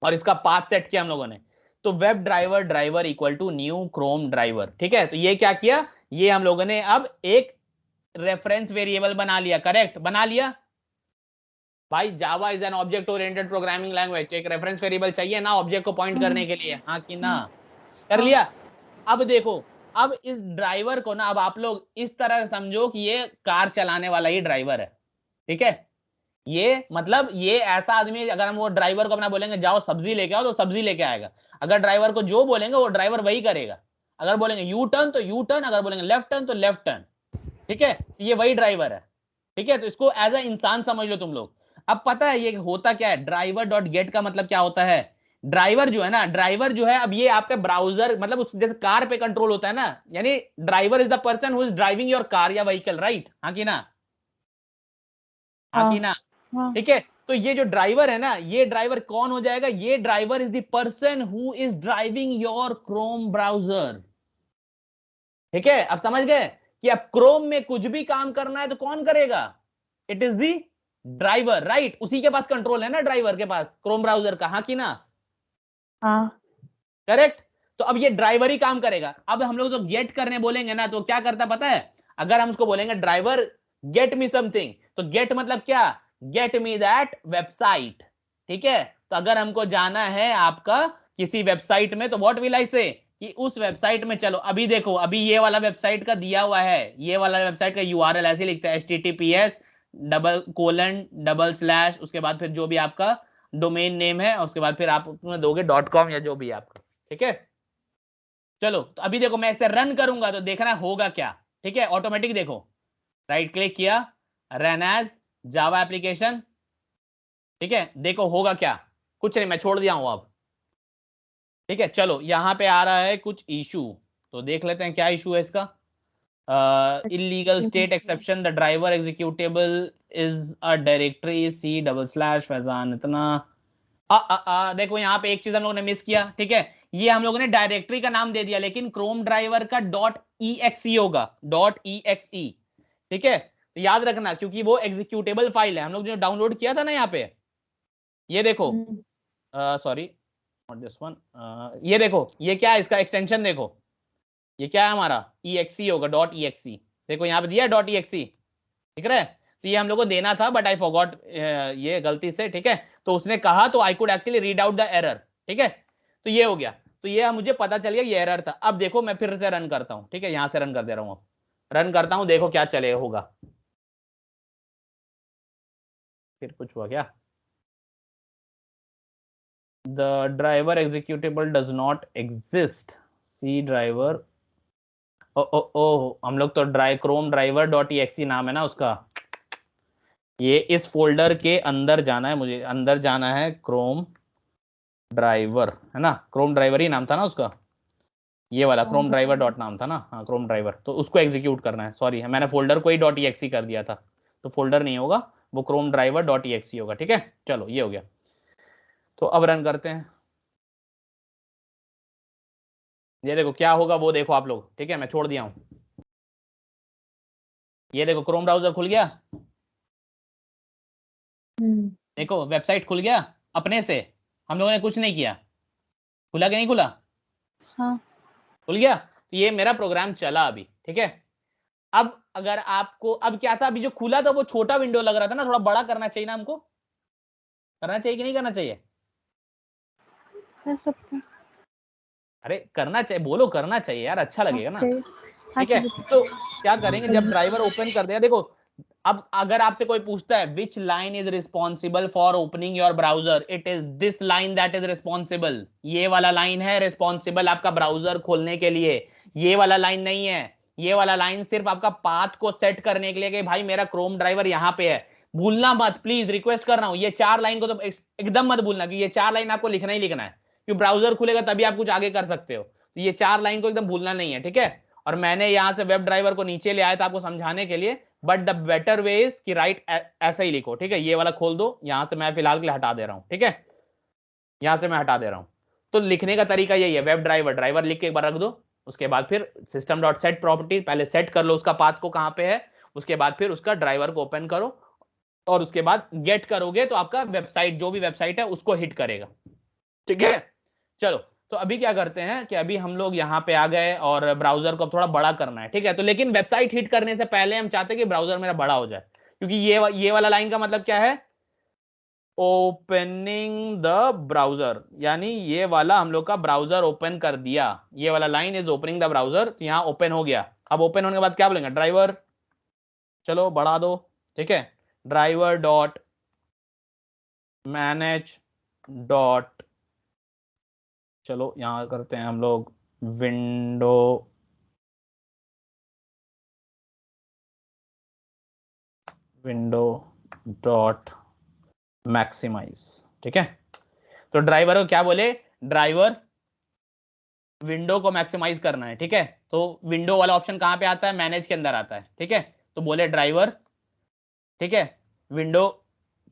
और इसका पाथ सेट किया हम लोगों ने। तो web driver driver equal to new chrome driver, ठीक है। तो ये क्या किया, ये हम लोगों ने अब एक रेफरेंस वेरिएबल बना लिया, करेक्ट, बना लिया भाई। Java is an object oriented programming language, एक रेफरेंस वेरिएबल चाहिए ना ऑब्जेक्ट को पॉइंट करने के लिए, हाँ कि ना? कर लिया। अब देखो, अब इस ड्राइवर को ना, अब आप लोग इस तरह समझो कि ये कार चलाने वाला ही ड्राइवर है, ठीक है। ये मतलब ये ऐसा आदमी, अगर हम वो ड्राइवर को अपना बोलेंगे जाओ सब्जी लेके आओ तो सब्जी लेके आएगा। अगर ड्राइवर को जो बोलेंगे वो ड्राइवर वही करेगा। अगर बोलेंगे यू टर्न तो यू टर्न, अगर बोलेंगे लेफ्ट टर्न तो लेफ्ट टर्न, ठीक है। ये वही ड्राइवर है, ठीक है। तो इसको एज अ इंसान समझ लो तुम लोग। अब पता है ये होता क्या है, ड्राइवर डॉट गेट का मतलब क्या होता है? ड्राइवर जो है ना, ड्राइवर जो है, अब ये आपके ब्राउजर मतलब उस जैसे कार पे कंट्रोल होता है ना, यानी driver is the person who is driving your car या व्हीकल, राइट? हाँ कि ना? हाँ कि ना? हाँ। ठीक है। तो ये जो ड्राइवर है ना, ये ड्राइवर कौन हो जाएगा? ये driver is the person who is driving your Chrome browser, ठीक है। अब समझ गए कि अब क्रोम में कुछ भी काम करना है तो कौन करेगा? It is the driver, right. उसी के पास कंट्रोल है ना, ड्राइवर के पास क्रोम ब्राउजर का, हाँ कि ना? हाँ। करेक्ट। तो अब ये ड्राइवर ही काम करेगा। अब हम लोग तो गेट करने बोलेंगे ना, तो क्या करता पता है? अगर हम उसको बोलेंगे ड्राइवर गेट मी समथिंग, तो गेट मतलब क्या? गेट मी दैट वेबसाइट, ठीक है। तो अगर हमको जाना है आपका किसी वेबसाइट में, तो व्हाट विल आई से कि उस वेबसाइट में चलो। अभी देखो, अभी ये वाला वेबसाइट का दिया हुआ है, ये वाला वेबसाइट का यूआरएल ऐसे लिखता है https:// उसके बाद फिर जो भी आपका डोमेन नेम है, उसके बाद फिर आप उसमें दोगे .com या जो भी आपका, ठीक है। चलो तो अभी देखो मैं इसे रन करूंगा तो देखना होगा क्या, ठीक है। ऑटोमेटिक देखो, राइट क्लिक किया, रन एज जावा एप्लीकेशन, ठीक है। देखो होगा क्या, कुछ नहीं, मैं छोड़ दिया हूं अब, ठीक है। चलो यहां पे आ रहा है कुछ इशू, तो देख लेते हैं क्या इशू है इसका। Illegal state exception, the driver executable is a directory C// Faizan इतना। देखो यहाँ पे एक चीज हम लोगों ने मिस किया, ठीक है। ये हम लोगों ने डायरेक्टरी का नाम दे दिया, लेकिन क्रोम ड्राइवर का .exe होगा, .exe, ठीक है। तो याद रखना, क्योंकि वो एग्जीक्यूटेबल फाइल है, हम लोग जो डाउनलोड किया था ना यहाँ पे, ये देखो, सॉरी नॉट दिस वन, ये देखो, ये क्या है, इसका एक्सटेंशन देखो, ये क्या है हमारा, exe होगा, .exe। देखो यहाँ पे दिया .exe, ठीक है। तो ये हम लोग को देना था, बट आई फॉरगॉट, ये गलती से, ठीक है। तो उसने कहा तो I could actually read out the error, ठीक है। तो ये हो गया, तो ये मुझे पता चल गया ये एरर था। अब देखो मैं फिर से रन करता हूं, ठीक है, यहां से रन कर दे रहा हूं, अब रन करता हूं, देखो क्या चले होगा। फिर कुछ हुआ क्या? The driver executable does not exist, see driver, ओ ओ ओ, हम लोग तो क्रोम ड्राइवर .exe नाम है ना उसका। ये इस फोल्डर के अंदर जाना है, मुझे अंदर जाना है, क्रोम ड्राइवर है ना, क्रोम ड्राइवर ही नाम था ना उसका, ये वाला क्रोम ड्राइवर डॉट नाम था ना, हाँ क्रोम ड्राइवर। तो उसको एग्जीक्यूट करना है, सॉरी मैंने फोल्डर को ही .exe कर दिया था, तो फोल्डर नहीं होगा, वो क्रोम ड्राइवर .exe होगा, ठीक है। चलो ये हो गया, तो अब रन करते हैं, ये देखो क्या होगा वो देखो आप लोग, ठीक है। मैं छोड़ दिया हूँ, ये देखो क्रोम ब्राउजर खुल गया, देखो वेबसाइट खुल गया अपने से, हम लोगों ने कुछ नहीं किया। खुला कि नहीं खुला? हाँ। खुल गया। तो ये मेरा प्रोग्राम चला अभी, ठीक है। अब अगर आपको, अब क्या था, अभी जो खुला था वो छोटा विंडो लग रहा था ना, थोड़ा बड़ा करना चाहिए ना हमको, करना चाहिए कि नहीं करना चाहिए? कर सकते हैं। अरे करना चाहिए, बोलो करना चाहिए यार, अच्छा लगेगा ना। हाँ, ठीक है, तो क्या करेंगे जब ड्राइवर ओपन कर दिया, देखो अब अगर आपसे कोई पूछता है which line is responsible for opening your browser, it is this line that is responsible, ये वाला लाइन है रिस्पॉन्सिबल आपका ब्राउजर खोलने के लिए, ये वाला लाइन नहीं है। ये वाला लाइन सिर्फ आपका पाथ को सेट करने के लिए कि भाई मेरा क्रोम ड्राइवर यहाँ पे है। भूलना मत, प्लीज रिक्वेस्ट कर रहा हूँ, ये 4 लाइन को तो एकदम मत भूलना कि ये 4 लाइन आपको लिखना ही लिखना है, क्योंकि ब्राउजर खुलेगा तभी आप कुछ आगे कर सकते हो। तो ये 4 लाइन को एकदम भूलना नहीं है, ठीक है। और मैंने यहां से वेब ड्राइवर को नीचे ले आया था आपको समझाने के लिए, but the better way is कि राइट ऐसा ही लिखो, ठीक है। ये वाला खोल दो, यहां से मैं फिलहाल के लिए हटा दे रहा हूं, ठीक है, यहां से मैं हटा दे रहा हूं। तो लिखने का तरीका यही है, वेब ड्राइवर ड्राइवर लिख के एक बार रख दो, उसके बाद फिर सिस्टम डॉट सेट प्रॉपर्टी पहले सेट कर लो उसका पाथ को कहां पे है, उसके बाद फिर उसका ड्राइवर को ओपन करो, और उसके बाद गेट करोगे तो आपका वेबसाइट जो भी वेबसाइट है उसको हिट करेगा, ठीक है। चलो, तो अभी क्या करते हैं कि अभी हम लोग यहाँ पे आ गए और ब्राउजर को थोड़ा बड़ा करना है, ठीक है। तो लेकिन वेबसाइट हिट करने से पहले हम चाहते हैं कि ब्राउजर मेरा बड़ा हो जाए, क्योंकि ये वाला लाइन का मतलब क्या है, ओपनिंग द ब्राउजर, यानी ये वाला हम लोग का ब्राउजर ओपन कर दिया, ये वाला line is opening the browser, तो यहाँ ओपन हो गया। अब ओपन होने के बाद क्या बोलेंगे, ड्राइवर, चलो बढ़ा दो, ठीक है, ड्राइवर डॉट मैनेज डॉट, चलो यहां करते हैं हम लोग विंडो डॉट मैक्सिमाइज, ठीक है। तो ड्राइवर को क्या बोले, ड्राइवर विंडो को मैक्सिमाइज करना है, ठीक है। तो विंडो वाला ऑप्शन कहां पे आता है, मैनेज के अंदर आता है, ठीक है। तो बोले ड्राइवर, ठीक है, विंडो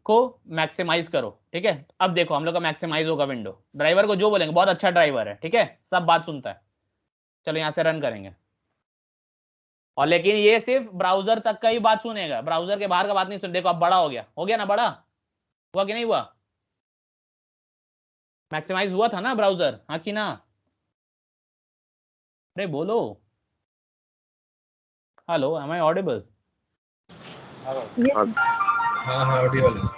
को मैक्सिमाइज करो, ठीक है। अब देखो हम लोग का मैक्सिमाइज होगा विंडो, ड्राइवर को जो बोलेंगे, बहुत अच्छा ड्राइवर है, ठीक है, सब बात सुनता है। चलो यहां से रन करेंगे, और लेकिन ये सिर्फ ब्राउजर तक का ही बात सुनेगा, ब्राउजर के बाहर का बात नहीं सुन। देखो अब बड़ा हो गया ना, बड़ा हुआ कि नहीं हुआ, मैक्सिमाइज हुआ था ना ब्राउजर, हाँ कि ना, अरे बोलो, hello am I audible, yes हाँ हाँ ऑडिबल है।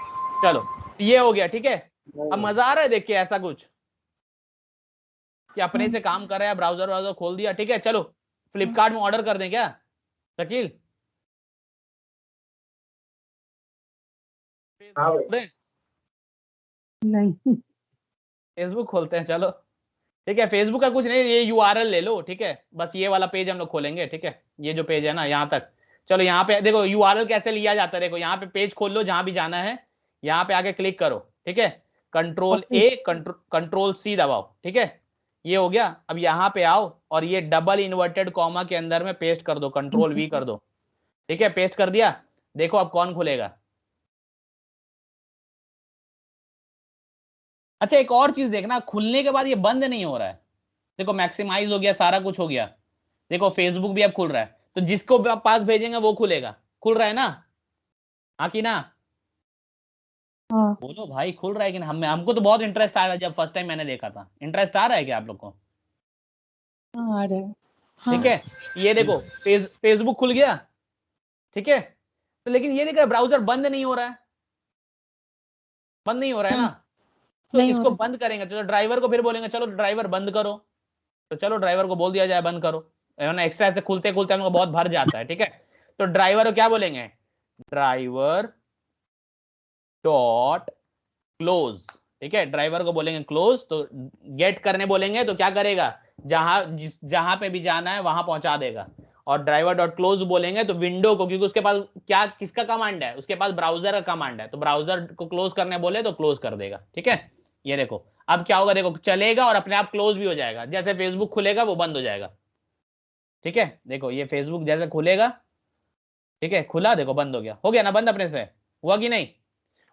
चलो ये हो गया, ठीक है। अब मजा आ रहा है देख के ऐसा कुछ कि अपने से काम कर रहा है, ब्राउजर खोल दिया, ठीक है। चलो फ्लिपकार्ट में ऑर्डर कर दें क्या शकील, हाँ भाई। नहीं, फेसबुक खोलते हैं, चलो ठीक है। फेसबुक का कुछ नहीं, ये यूआरएल ले लो, ठीक है, बस ये वाला पेज हम लोग खोलेंगे, ठीक है, ये जो पेज है ना यहाँ तक। चलो यहाँ पे देखो यूआरएल कैसे लिया जाता है, देखो यहाँ पे पेज खोल लो जहां भी जाना है, यहाँ पे आके क्लिक करो, ठीक है, कंट्रोल ए कंट्रोल सी दबाओ, ठीक है, ये हो गया। अब यहाँ पे आओ और ये डबल इन्वर्टेड कॉमा के अंदर में पेस्ट कर दो, कंट्रोल वी कर दो, ठीक है, पेस्ट कर दिया। देखो अब कौन खुलेगा। अच्छा एक और चीज देखना, खुलने के बाद ये बंद नहीं हो रहा है, देखो मैक्सिमाइज हो गया, सारा कुछ हो गया, देखो फेसबुक भी अब खुल रहा है, तो जिसको आप पास भेजेंगे वो खुलेगा, खुल रहा है ना, हाँ कि ना, हाँ बोलो भाई खुल रहा है कि ना। हमको तो बहुत इंटरेस्ट आया था जब फर्स्ट टाइम मैंने देखा था, इंटरेस्ट आ रहा है क्या आप लोग को, हाँ, आ रहा है, ठीक हाँ है। ये देखो फेसबुक खुल गया, ठीक है, तो लेकिन ये देखा ब्राउजर बंद नहीं हो रहा है, बंद नहीं हो रहा है ना। तो नहीं हो इसको रहा बंद करेंगे तो ड्राइवर को फिर बोलेंगे चलो ड्राइवर बंद करो, तो चलो ड्राइवर को बोल दिया जाए बंद करो, ना एक्स्ट्रा से खुलते खुलते हम लोग बहुत भर जाता है, ठीक है। तो ड्राइवर को क्या बोलेंगे, ड्राइवर डॉट क्लोज, ठीक है, ड्राइवर को बोलेंगे क्लोज, तो गेट करने बोलेंगे तो क्या करेगा, जहां पे भी जाना है वहां पहुंचा देगा। और ड्राइवर डॉट क्लोज बोलेंगे तो विंडो को, क्योंकि उसके पास क्या किसका कमांड है, उसके पास ब्राउजर का कमांड है, तो ब्राउजर को क्लोज करने बोले तो क्लोज कर देगा, ठीक है। ये देखो अब क्या होगा, देखो चलेगा और अपने आप क्लोज भी हो जाएगा, जैसे फेसबुक खुलेगा वो बंद हो जाएगा, ठीक है। देखो ये फेसबुक जैसे खुलेगा, ठीक है, खुला, देखो बंद हो गया ना बंद अपने से, हुआ कि नहीं।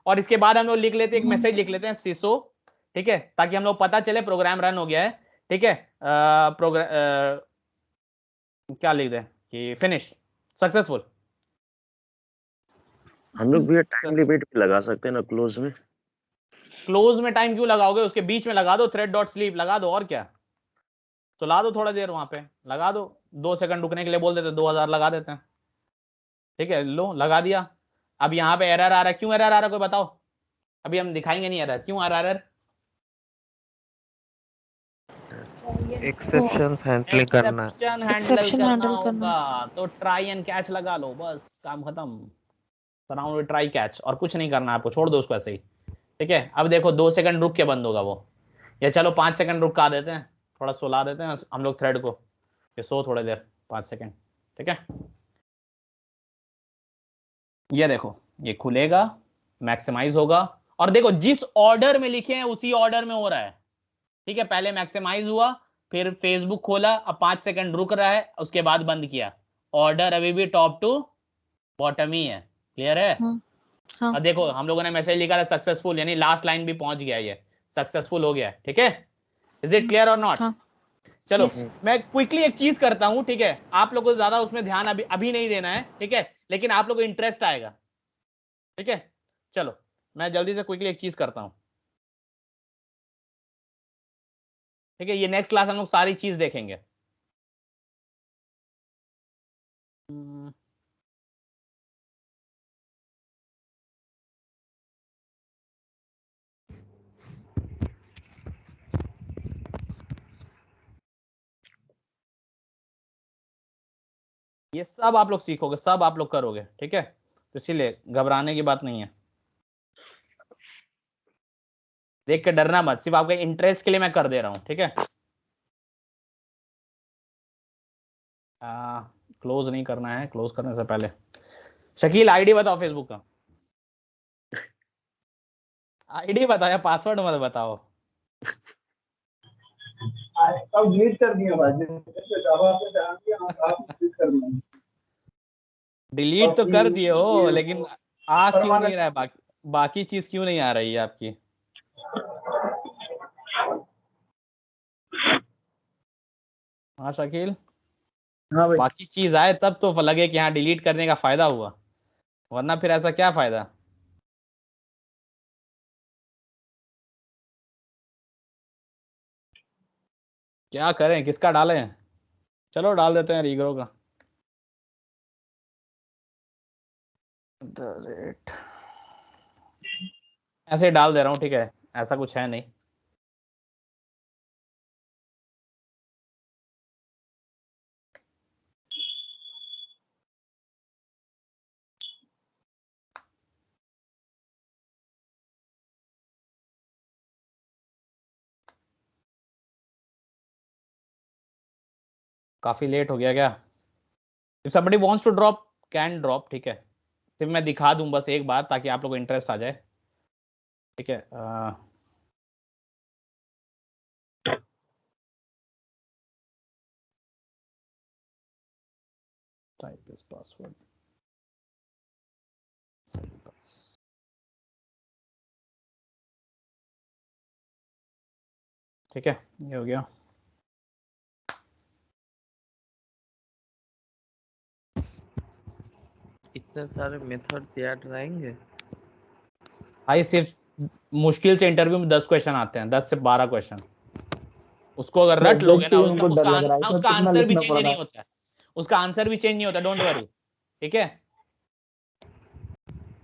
और इसके बाद हम लोग लिख लेते हैं, एक मैसेज लिख लेते हैं सिसो, ठीक है, ताकि हम लोग पता चले प्रोग्राम रन हो गया है, ठीक है। प्रोग्राम क्या लिख दें कि फिनिश सक्सेसफुल, हम लोग भी टाइम लिमिट भी लगा सकते हैं ना क्लोज में। क्लोज में टाइम क्यों लगाओगे, उसके बीच में लगा दो, थ्रेड डॉट स्लीप लगा दो, और क्या, चला दो थोड़ा देर वहां पे, लगा दो, 2 सेकंड रुकने के लिए बोल देते, 2000 लगा देते हैं, ठीक है, लो लगा दिया। अब यहाँ पे एरर आ रहा है, क्यों एरर आ रहा है कोई बताओ, अभी हम दिखाएंगे नहीं एरर, क्यों आ रहा है एरर, एक्सेप्शंस हैंडलिंग करना है। एक्सेप्शन हैंडल एक्सेप्शन करना हैंडल करना। होगा, तो ट्राई एंड कैच लगा लो, बस काम खत्म। सराउंड विद ट्राई कैच, और कुछ नहीं करना आपको, छोड़ दो उसको ऐसे ही। ठीक है, अब देखो 2 सेकंड रुक के बंद होगा वो, या चलो 5 सेकंड रुका देते हैं, थोड़ा सुला देते हैं हम लोग थ्रेड को, ये सो थोड़ी देर 5 सेकंड। ठीक है, ये देखो ये खुलेगा, मैक्सिमाइज होगा, और देखो जिस ऑर्डर में लिखे हैं उसी ऑर्डर में हो रहा है। ठीक है, पहले मैक्सिमाइज हुआ, फिर फेसबुक खोला, अब 5 सेकंड रुक रहा है, उसके बाद बंद किया। ऑर्डर अभी भी टॉप टू बॉटम ही है। क्लियर है? हाँ। अब देखो हम लोगों ने मैसेज लिखा था सक्सेसफुल, यानी लास्ट लाइन भी पहुंच गया, ये सक्सेसफुल हो गया। ठीक है, इज इट क्लियर और नॉट? हाँ। चलो Yes. मैं क्विकली एक चीज करता हूं, ठीक है, आप लोगों को ज्यादा उसमें ध्यान अभी अभी नहीं देना है, ठीक है, लेकिन आप लोगों को इंटरेस्ट आएगा। ठीक है, चलो मैं जल्दी से क्विकली एक चीज करता हूं। ठीक है, ये नेक्स्ट क्लास हम लोग सारी चीज देखेंगे। ये सब आप लोग सीखोगे, सब आप लोग करोगे। ठीक है, तो इसीलिए घबराने की बात नहीं है, देख के डरना मत, सिर्फ आपके इंटरेस्ट के लिए मैं कर दे रहा हूं। ठीक है, क्लोज नहीं करना है, क्लोज करने से पहले शकील आईडी बताओ फेसबुक का, आईडी बताओ या पासवर्ड मत बताओ। अब डिलीट कर दिया भाई, आप डिलीट कर दिया। डिलीट तो कर दिए हो, लेकिन आ क्यों नहीं रहा है, बाकी बाकी चीज क्यों नहीं आ रही है आपकी? हाँ शकील, हाँ भाई, बाकी चीज आए तब तो लगे कि हाँ डिलीट करने का फायदा हुआ, वरना फिर ऐसा क्या फायदा? क्या करें, किसका डालें? चलो डाल देते हैं रीग्रो का। ऐसे ही डाल दे रहा हूँ, ठीक है, ऐसा कुछ है नहीं। काफी लेट हो गया क्या? If somebody wants to drop can drop। ठीक है, सिर्फ मैं दिखा दूं बस एक बार, ताकि आप लोगों को इंटरेस्ट आ जाए। ठीक है, टाइप दिस पासवर्ड। ठीक है, ये हो गया। इतने सारे मेथड्स याद रहेंगे? भाई सिर्फ मुश्किल से इंटरव्यू में 10 क्वेश्चन आते हैं, 10 से 12 क्वेश्चन। उसको अगर रट देख लोगे के ना, ही हमको डर लग रहा है, इसमें उसका कितना आंसर भी लिखना चेंज पड़ रहा नहीं है। होता है, उसका आंसर भी चेंज नहीं होता, डोंट वरी। ठीक है,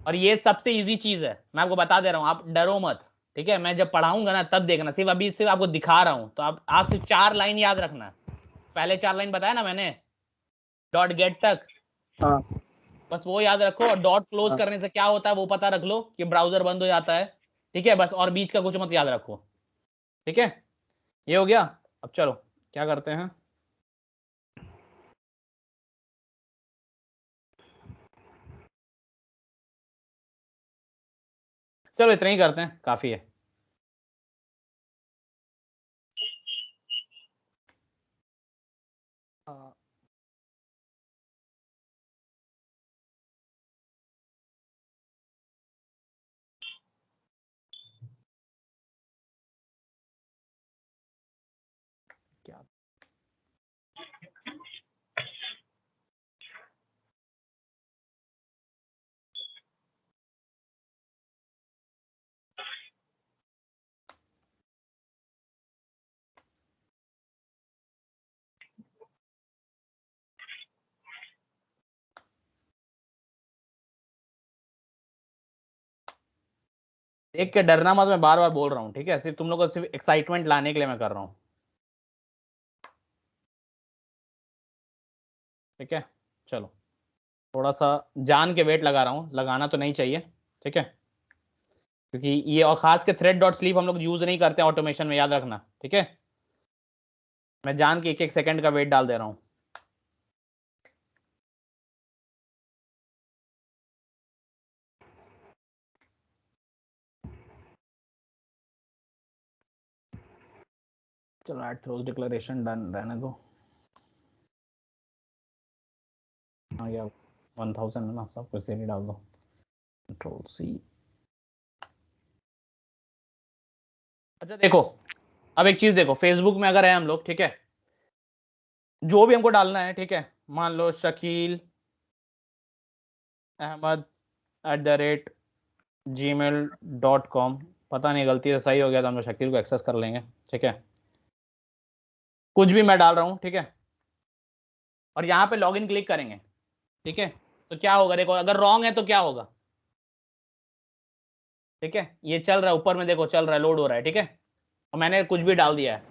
और ये सबसे इजी चीज है, मैं आपको बता दे रहा हूँ, आप डरो मत। ठीक है, मैं जब पढ़ाऊंगा ना तब देखना, सिर्फ अभी सिर्फ आपको दिखा रहा हूँ, तो आप सिर्फ 4 लाइन याद रखना। पहले 4 लाइन बताया ना मैंने, डॉट गेट तक, हाँ बस वो याद रखो, और डॉट क्लोज हाँ। करने से क्या होता है वो पता रख लो कि ब्राउजर बंद हो जाता है। ठीक है, बस, और बीच का कुछ मत याद रखो। ठीक है, ये हो गया। अब चलो क्या करते हैं, चलो इतना ही करते हैं, काफी है। क्या देख के डरना मत, मैं बार बार बोल रहा हूँ। ठीक है, सिर्फ तुम लोग को सिर्फ एक्साइटमेंट लाने के लिए मैं कर रहा हूँ। ठीक है, चलो थोड़ा सा जान के वेट लगा रहा हूँ, लगाना तो नहीं चाहिए, ठीक है, क्योंकि ये और खास के थ्रेड डॉट स्लीप हम लोग यूज नहीं करते ऑटोमेशन में, याद रखना, ठीक है। मैं जान के एक एक सेकंड का वेट डाल दे रहा हूँ। चलो एट थ्रोज डिक्लेरेशन डन रहने दो। हाँ या 1000 है ना, सब कुछ ही डाल दो, कंट्रोल सी। अच्छा देखो, अब एक चीज देखो, फेसबुक में अगर है हम लोग, ठीक है, जो भी हमको डालना है, ठीक है, मान लो शकील अहमद @gmail.com, पता नहीं गलती से सही हो गया तो हम लोग शकील को एक्सेस कर लेंगे, ठीक है। कुछ भी मैं डाल रहा हूँ, ठीक है, और यहाँ पे लॉगिन क्लिक करेंगे, ठीक है, तो क्या होगा देखो, अगर रॉन्ग है तो क्या होगा, ठीक है, ये चल रहा है ऊपर में, देखो चल रहा है, लोड हो रहा है, ठीक है, और मैंने कुछ भी डाल दिया है,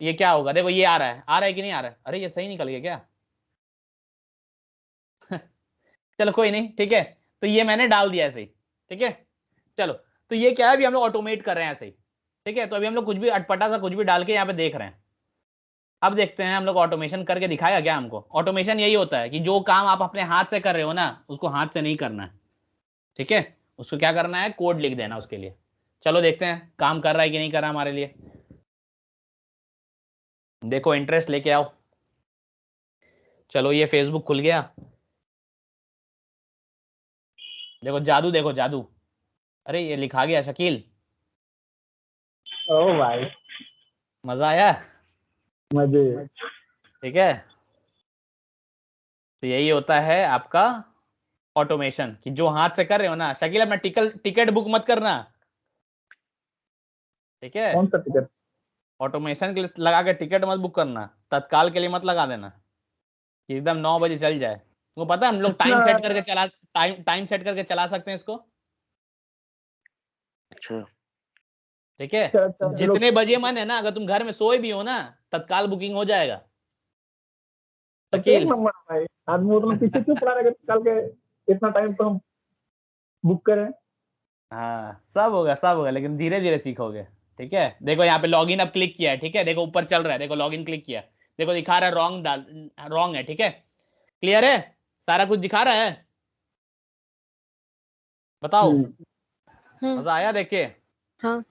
ये क्या होगा देखो, ये आ रहा है कि नहीं आ रहा है, अरे ये सही निकल गया क्या चलो कोई नहीं, ठीक है, तो ये मैंने डाल दिया ऐसे ही, ठीक है, चलो, तो ये क्या है, अभी हम लोग ऑटोमेट कर रहे हैं ऐसे ही, ठीक है, तो अभी हम लोग कुछ भी अटपटा सा कुछ भी डाल के यहाँ पे देख रहे हैं। अब देखते हैं हम लोग ऑटोमेशन करके दिखाएगा क्या हमको। ऑटोमेशन यही होता है कि जो काम आप अपने हाथ से कर रहे हो ना, उसको हाथ से नहीं करना है, ठीक है, उसको क्या करना है, कोड लिख देना उसके लिए। चलो देखते हैं काम कर रहा है कि नहीं कर रहा हमारे लिए। देखो इंटरेस्ट लेके आओ, चलो ये फेसबुक खुल गया, देखो जादू, देखो जादू, अरे ये लिखा गया शकील, ओ भाई मजा आया, मजे। ठीक है, तो यही होता है आपका ऑटोमेशन, कि जो हाथ से कर रहे हो ना, शकील अपना टिकट बुक मत करना, ठीक है, कौन सा टिकट? ऑटोमेशन के लिए लगा के टिकट मत बुक करना, तत्काल के लिए मत लगा देना कि एकदम 9 बजे चल जाए। तुमको पता है हम लोग टाइम सेट करके चला सकते हैं इसको, अच्छा, ठीक है, अच्छा, जितने बजे मन है ना, अगर तुम घर में सोए भी हो ना, तत्काल बुकिंग हो जाएगा। एक शकील नंबर भाई, आदमी मतलब पीछे क्यों पड़ा रहेगा, कल के इतना टाइम तो हम बुक करें। हाँ सब होगा, लेकिन धीरे धीरे सीखोगे, ठीक है। देखो यहाँ पे लॉगिन अब क्लिक किया है, ठीक है, देखो ऊपर चल रहा है, देखो लॉगिन क्लिक किया, देखो दिखा रहा है रॉन्ग है, ठीक है, क्लियर है, सारा कुछ दिखा रहा है, बताओ मजा आया देख के, हाँ।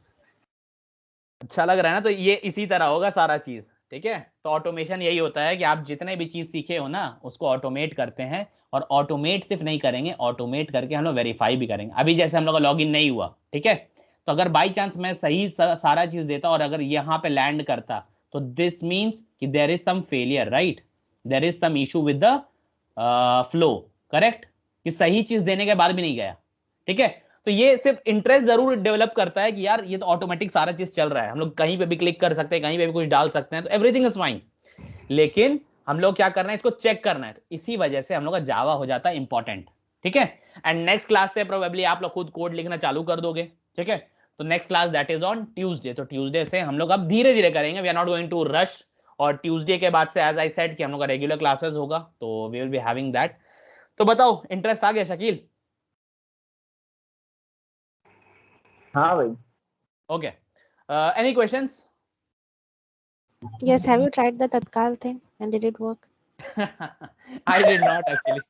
अच्छा लग रहा है ना। तो ये इसी तरह होगा सारा चीज, ठीक है। तो ऑटोमेशन यही होता है कि आप जितने भी चीज सीखे हो ना, उसको ऑटोमेट करते हैं, और ऑटोमेट सिर्फ नहीं करेंगे, ऑटोमेट करके हम लोग वेरीफाई भी करेंगे। अभी जैसे हम लोग का लॉगिन नहीं हुआ, ठीक है, तो अगर बाई चांस मैं सही सारा चीज देता और अगर यहाँ पे लैंड करता, तो दिस मीन्स कि there is some failure, right, there is some issue with the flow, correct, कि सही चीज देने के बाद भी नहीं गया, ठीक है। तो ये सिर्फ इंटरेस्ट जरूर डेवलप करता है कि यार ये तो ऑटोमेटिक सारा चीज चल रहा है, हम लोग कहीं पे भी क्लिक कर सकते हैं, कहीं पे भी कुछ डाल सकते हैं, तो एवरीथिंग इज फाइन। लेकिन हम लोग क्या करना है, इसको चेक करना है, तो इसी वजह से हम लोग का जावा हो जाता है इंपॉर्टेंट, ठीक है। एंड नेक्स्ट क्लास से प्रोबेबली आप लोग खुद कोड लिखना चालू कर दोगे, ठीक है। तो next class that is on Tuesday, तो ट्यूसडे से हम लोग अब धीरे धीरे करेंगे, we are not going to rush. और ट्यूसडे के बाद से एज आई सेड कि हम लोग का रेगुलर क्लासेस होगा, तो we will be having that. तो बताओ इंटरेस्ट आ गया शकील? हाँ भाई। Okay. Any questions? Yes, have you tried the Tatkal thing and did it work? I did not actually.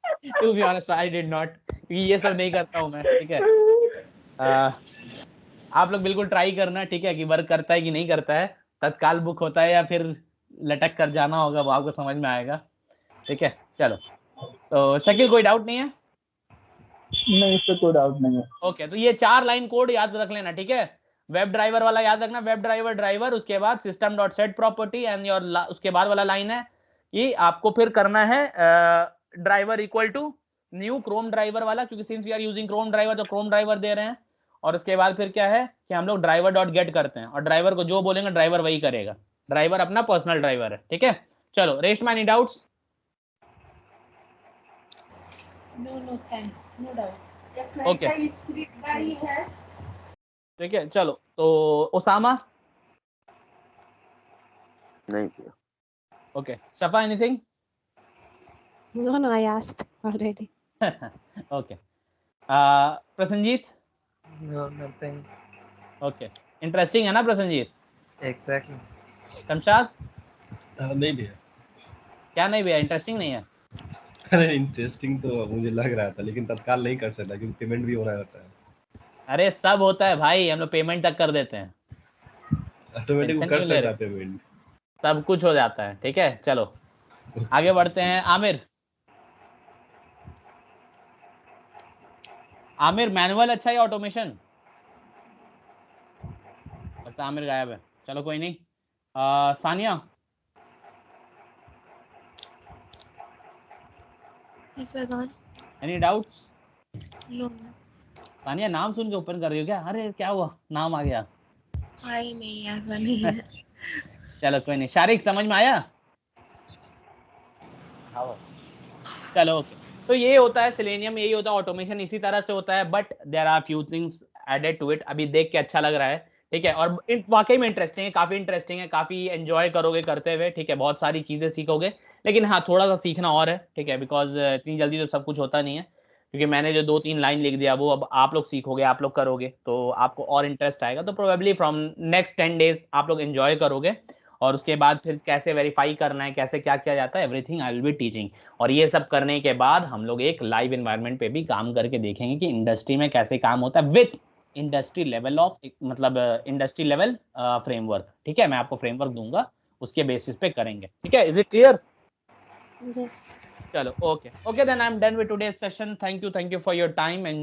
To be honest, I did not. क्योंकि ये सब नहीं करता हूँ मैं, ठीक है। आप लोग बिल्कुल ट्राई करना, ठीक है, कि वर्क करता है कि नहीं करता है, तत्काल बुक होता है या फिर लटक कर जाना होगा, वो आपको समझ में आएगा, ठीक है। चलो, तो शकील कोई डाउट नहीं है? नहीं, इससे कोई डाउट नहीं है। ओके, तो ये 4 लाइन कोड याद रख लेना, ठीक है। वेब ड्राइवर वाला याद रखना, वेब ड्राइवर, उसके बाद system dot set property and your, उसके बाद वाला लाइन है कि आपको फिर करना है driver equal to new chrome driver वाला, क्योंकि since we are using chrome driver तो क्रोम ड्राइवर दे रहे हैं। और उसके बाद फिर क्या है कि हम लोग ड्राइवर डॉट गेट करते हैं, और ड्राइवर को जो बोलेंगे ड्राइवर वही करेगा, ड्राइवर अपना पर्सनल ड्राइवर है, ठीक है। चलो, Reshma any doubts? No thanks, no doubt. Okay, ठीक है, चलो, तो ओसामा? नहीं किया। Okay, Shafa anything? No, I asked already. Okay Prasanjit No, nothing. Okay interesting है ना प्रसन्नजीत? Exactly. शमशाद नहीं भैया, क्या नहीं भैया, इंटरेस्टिंग नहीं है? अरे इंटरेस्टिंग तो मुझे लग रहा था, लेकिन तत्काल नहीं कर सकता क्योंकि पेमेंट भी होना रहता है। अरे सब होता है भाई, हम लोग पेमेंट तक कर देते हैं, ऑटोमेटिक टेंशन कर क्यों ले सकता रहे है पेमेंट। सब कुछ हो जाता है। ठीक है चलो आगे बढ़ते हैं। आमिर, आमिर मैनुअल अच्छा है ऑटोमेशन? लगता है आमिर गायब है, चलो कोई नहीं। Sania, Yes, Vedant. Any doubts? No, Sania नाम सुन के ओपन कर रही हो क्या? अरे क्या हुआ, नाम आ गया? भाई नहीं ऐसा नहीं है। चलो कोई नहीं। शारिक समझ में आया? चलो ओके। तो ये होता है सेलेनियम, यही होता है ऑटोमेशन, इसी तरह से होता है, but there are few things added to it. अभी देख के अच्छा लग रहा है, ठीक है, और वाकई में इंटरेस्टिंग है, काफी इंटरेस्टिंग है, काफी एंजॉय करोगे करते हुए, ठीक है, बहुत सारी चीजें सीखोगे। लेकिन हाँ थोड़ा सा सीखना और है, ठीक है, बिकॉज इतनी जल्दी तो सब कुछ होता नहीं है, क्योंकि मैंने जो 2-3 लाइन लिख दिया वो अब आप लोग सीखोगे, आप लोग करोगे तो आपको और इंटरेस्ट आएगा। तो प्रोबेबली फ्रॉम नेक्स्ट 10 डेज आप लोग एंजॉय करोगे, और उसके बाद फिर कैसे वेरीफाई करना है, कैसे क्या किया जाता है, everything I will be teaching. और ये सब करने के बाद हम लोग एक लाइव एनवायरनमेंट पे भी काम करके देखेंगे कि इंडस्ट्री में कैसे काम होता है विथ इंडस्ट्री लेवल ऑफ, मतलब इंडस्ट्री लेवल फ्रेमवर्क। ठीक है, मैं आपको फ्रेमवर्क दूंगा, उसके बेसिस पे करेंगे। ठीक है, इज इट क्लियर? Yes. चलो okay okay, then I am done with today's session. Thank you for your time and